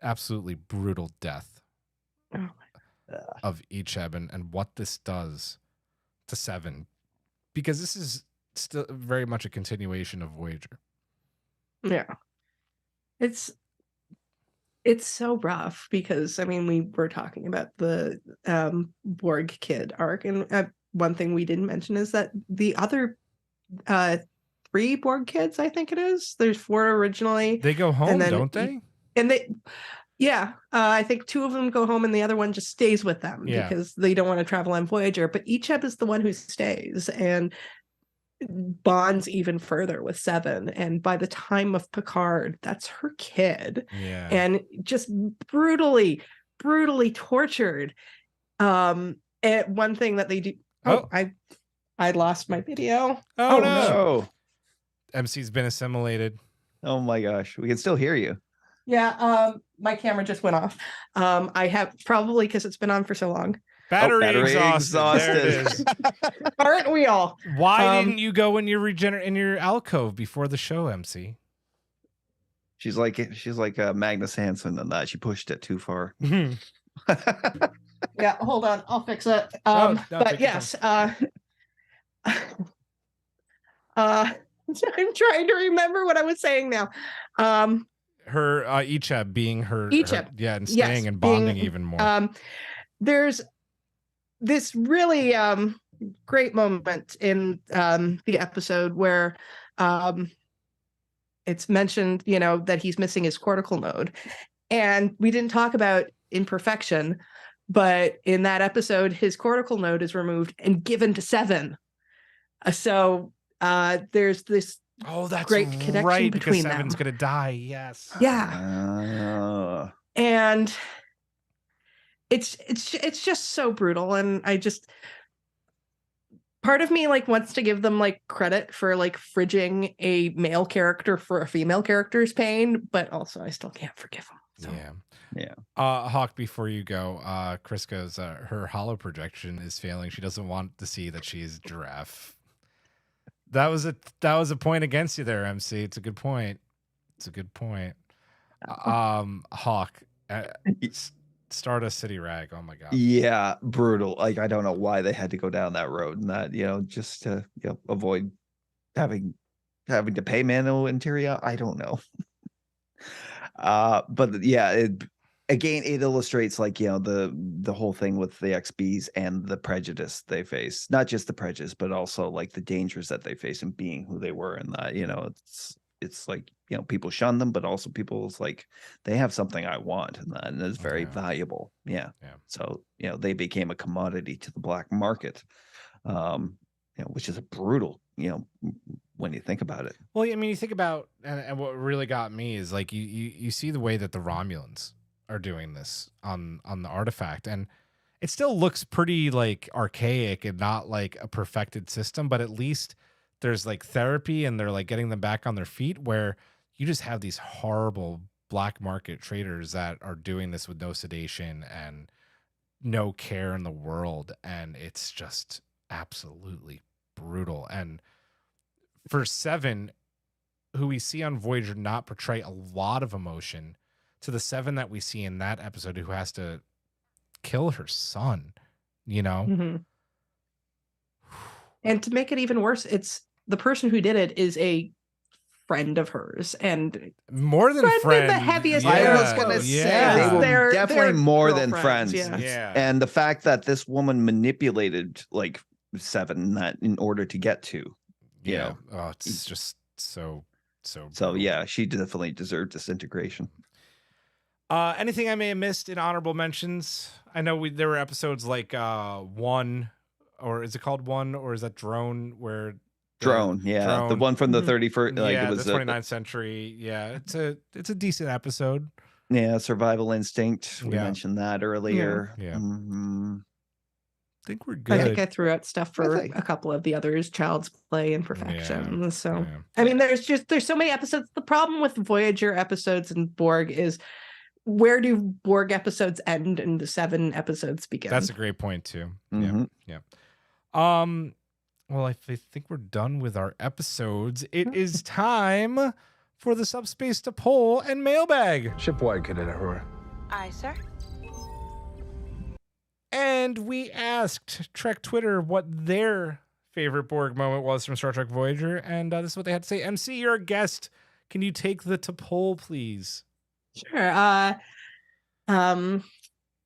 absolutely brutal death of Icheb and what this does to 7, because this is still very much a continuation of Voyager. Yeah. It's so rough because I mean we were talking about the Borg kid arc, and one thing we didn't mention is that the other 3 Borg kids, I think it is, there's 4 originally, they go home, don't they? And I think 2 of them go home and the other one just stays with them because they don't want to travel on Voyager, but Icheb is the one who stays and bonds even further with 7, and by the time of Picard, that's her kid, and just brutally tortured. And one thing that they do. I lost my video. Oh no! MC's been assimilated. Oh my gosh, we can still hear you. Yeah, my camera just went off. I have probably because it's been on for so long. Battery exhausted. There it is. Aren't we all? Why didn't you go in your alcove before the show, MC? She's like Magnus Hansen and that. She pushed it too far. Yeah, hold on. I'll fix it. But yes. I'm trying to remember what I was saying now. Her Icheb being her and staying and bonding even more. There's this really great moment in the episode where it's mentioned, that he's missing his cortical node. And we didn't talk about imperfection, but in that episode, his cortical node is removed and given to 7. So there's this that's great connection right, between because 7's them. gonna die. Yes. Yeah. And it's just so brutal, and I just, part of me wants to give them credit for fridging a male character for a female character's pain, but also I still can't forgive them. So. Yeah. Hawk, before you go, Chris goes, her holo projection is failing. She doesn't want to see that she's giraffe. That was a point against you there, MC. It's a good point. Hawk, Stardust City Rag. Oh my god. Yeah, brutal. Like, I don't know why they had to go down that road, and that, just to avoid having to pay manual interior. I don't know. But yeah, it illustrates, like, the whole thing with the XBs and the prejudice they face. Not just the prejudice, but also like the dangers that they face in being who they were, and that, it's like, people shun them, but also people's like, they have something I want, and it's very valuable. Yeah. So, they became a commodity to the black market, which is a brutal, when you think about it. Well, I mean, you think about, and what really got me is like, you see the way that the Romulans are doing this on the artifact, and it still looks pretty like archaic and not like a perfected system, but at least there's like therapy, and they're like getting them back on their feet, where you just have these horrible black market traders that are doing this with no sedation and no care in the world. And it's just absolutely brutal. And for Seven, who we see on Voyager not portray a lot of emotion, to the Seven that we see in that episode who has to kill her son, Mm-hmm. And to make it even worse, it's the person who did it is a friend of hers, and more than friend. The heaviest. I was gonna say they were definitely more than friends. Yeah. And the fact that this woman manipulated like Seven that in order to get to, oh, it's just so. So yeah, she definitely deserved disintegration. Anything I may have missed in honorable mentions? I know there were episodes like One, or is it called One, or is that Drone? Where Drone, the one from the 31st, like it was the 29th century. Yeah, it's a decent episode. Yeah, Survival Instinct. We mentioned that earlier. Yeah. Mm-hmm. I think we're good. I think I threw out stuff for a couple of the others, Child's Play and Perfection. I mean, there's so many episodes. The problem with Voyager episodes and Borg is, where do Borg episodes end and the Seven episodes begin? That's a great point too. Mm-hmm. Yeah. Well, I think we're done with our episodes. It is time for the Subspace to Poll and Mailbag. Shipwide, Cadet Ahura. Aye, sir. And we asked Trek Twitter what their favorite Borg moment was from Star Trek Voyager, and this is what they had to say. MC, you're a guest. Can you take the to poll, please? Sure.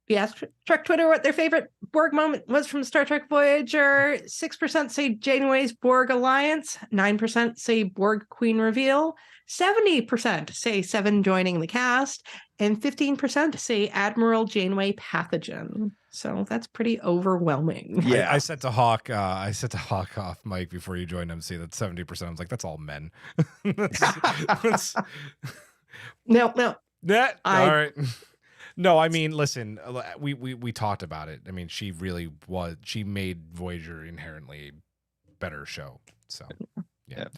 We asked Trek Twitter what their favorite Borg moment was from Star Trek Voyager. 6% say Janeway's Borg Alliance. 9% say Borg Queen reveal. 70% say Seven joining the cast. And 15% say Admiral Janeway pathogen. So that's pretty overwhelming. Yeah, I said to Hawk off Mike before you joined MC that 70%. I was like, that's all men. No. All right. No, I mean, listen, we talked about it. I mean, she made Voyager inherently a better show. So, yeah.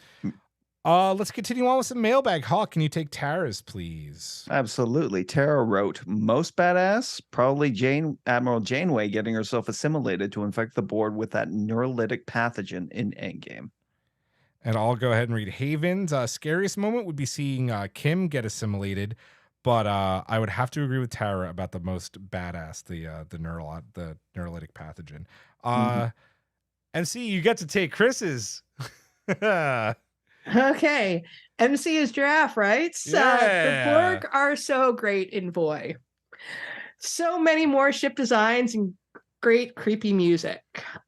Let's continue on with some mailbag. Hawk, can you take Tara's, please? Absolutely. Tara wrote, most badass, probably Admiral Janeway getting herself assimilated to infect the board with that neurolytic pathogen in Endgame. And I'll go ahead and read Haven's. Scariest moment would be seeing Kim get assimilated, but I would have to agree with Tara about the most badass, the neurolytic pathogen. MC, you get to take Chris's. Okay. MC is giraffe, right? So the Borg are so great in Voy. So many more ship designs and great creepy music.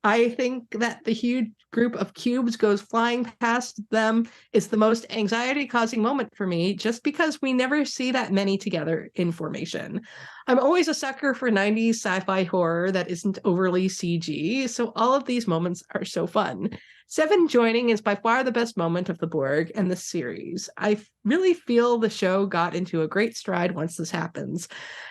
I think that the huge group of cubes goes flying past them is the most anxiety-causing moment for me, just because we never see that many together in formation. I'm always a sucker for 90s sci-fi horror that isn't overly CG, so all of these moments are so fun. Seven joining is by far the best moment of the Borg and the series. I really feel the show got into a great stride once this happens.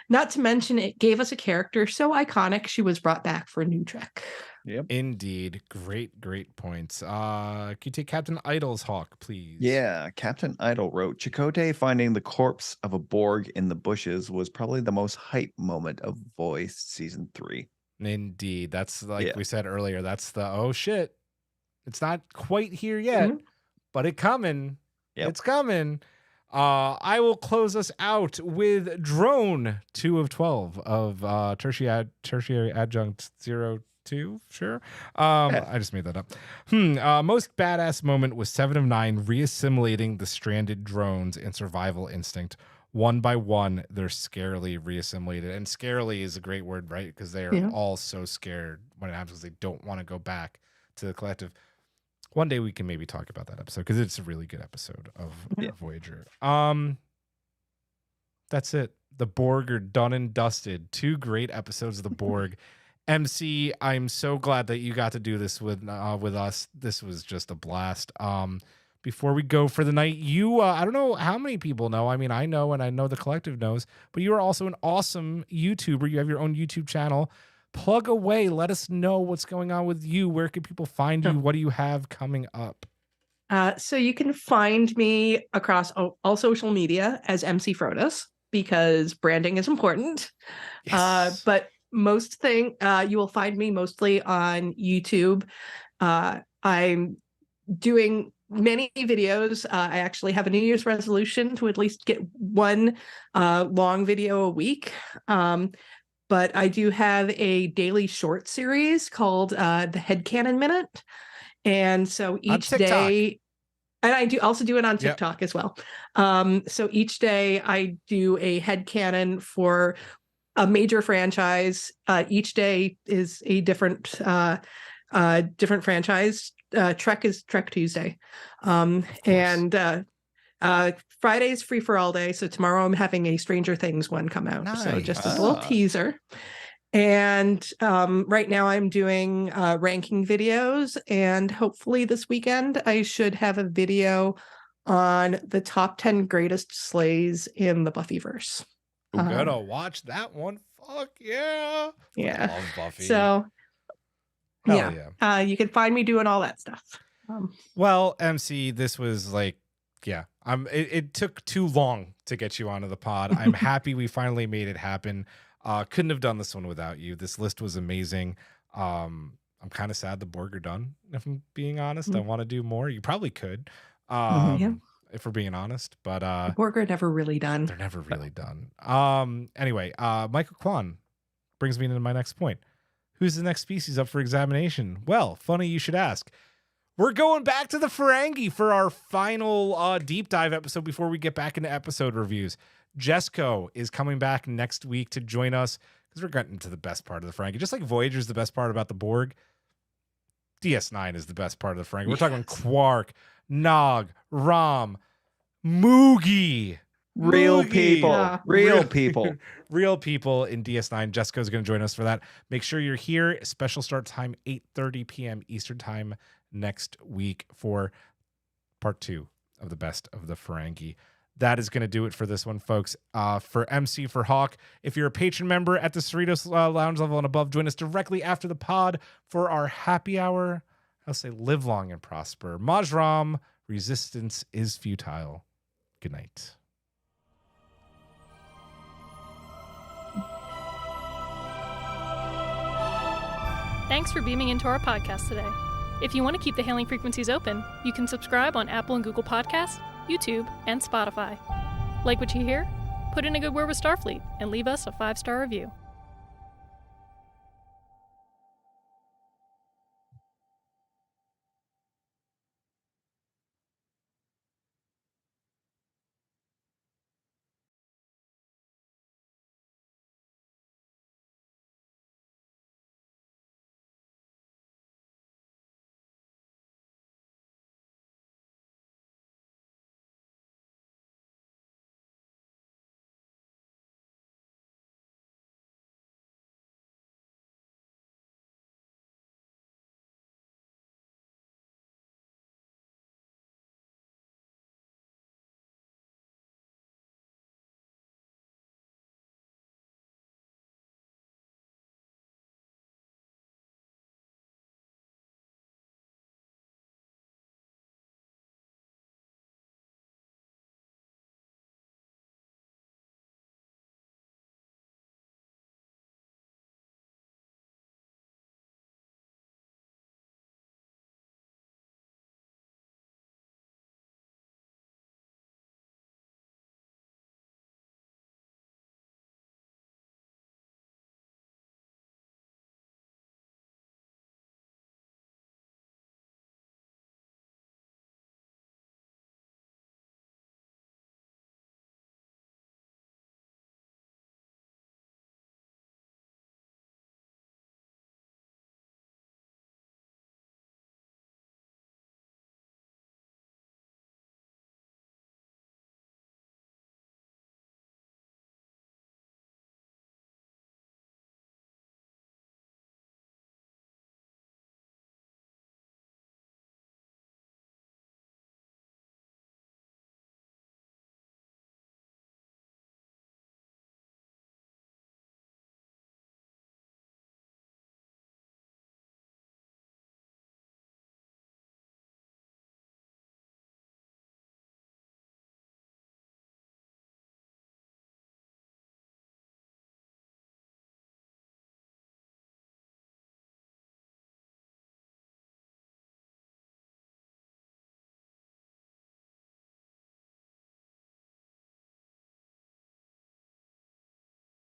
Not to mention, it gave us a character so iconic she was brought back for New Trek. Yep. Indeed. Great points. Can you take Captain Idle's, Hawk, please? Yeah, Captain Idle wrote, Chakotay finding the corpse of a Borg in the bushes was probably the most hype moment of Voice Season 3. Indeed. That's like we said earlier, that's the, oh shit. It's not quite here yet, but it's coming. Yep. It's coming. I will close us out with Drone 2 of 12 of Tertiary Adjunct 02. Sure. I just made that up. Most badass moment was 7 of 9 reassimilating the stranded drones and survival instinct. One by one, they're scarily reassimilated. And scarily is a great word, right? Because they are all so scared when it happens, they don't want to go back to the collective. One day we can maybe talk about that episode because it's a really good episode of Voyager. That's it. The Borg are done and dusted. 2 great episodes of the Borg. Emcee, I'm so glad that you got to do this with us. This was just a blast. Before we go for the night, you I don't know how many people know. I mean, I know, and I know the collective knows, but you are also an awesome YouTuber. You have your own YouTube channel. Plug away. Let us know what's going on with you. Where can people find you? What do you have coming up? So you can find me across all social media as Emcee Frodis because branding is important. Yes. But you will find me mostly on YouTube. I'm doing many videos. I actually have a New Year's resolution to at least get one long video a week. But I do have a daily short series called the Headcanon Minute. And so each day, and I do also do it on TikTok as well. So each day I do a headcanon for a major franchise. Each day is a different franchise. Trek is Trek Tuesday. And Friday's free for all day. So tomorrow I'm having a Stranger Things one come out. Nice. So just as a little teaser. And right now I'm doing ranking videos, and hopefully this weekend I should have a video on the top 10 greatest slays in the Buffyverse. I'm gonna watch that one. Fuck yeah. Yeah. I love Buffy. So you can find me doing all that stuff. Well, Emcee, this was like, it took too long to get you onto the pod. I'm happy we finally made it happen. Couldn't have done this one without you. This list was amazing. I'm kind of sad the Borg are done, if I'm being honest. I want to do more. You probably could, if we're being honest. But the Borg are never really done. They're never really done. Anyway, Michael Kwan brings me into my next point. Who's the next species up for examination? Well, funny you should ask. We're going back to the Ferengi for our final deep dive episode before we get back into episode reviews. Jesco is coming back next week to join us because we're getting to the best part of the Ferengi. Just like Voyager is the best part about the Borg, DS9 is the best part of the Ferengi. We're talking Quark, Nog, Rom, Moogie. Real people. Yeah. Real people. Real people in DS9. Jessica is going to join us for that. Make sure you're here. Special start time, 8:30 p.m. Eastern time next week for part 2 of the best of the Ferengi. That is going to do it for this one, folks. For Emcee, for Hawk, if you're a patron member at the Cerritos Lounge level and above, join us directly after the pod for our happy hour. I'll say live long and prosper. Majram, resistance is futile. Good night. Thanks for beaming into our podcast today. If you want to keep the hailing frequencies open, you can subscribe on Apple and Google Podcasts, YouTube, and Spotify. Like what you hear? Put in a good word with Starfleet and leave us a 5-star review.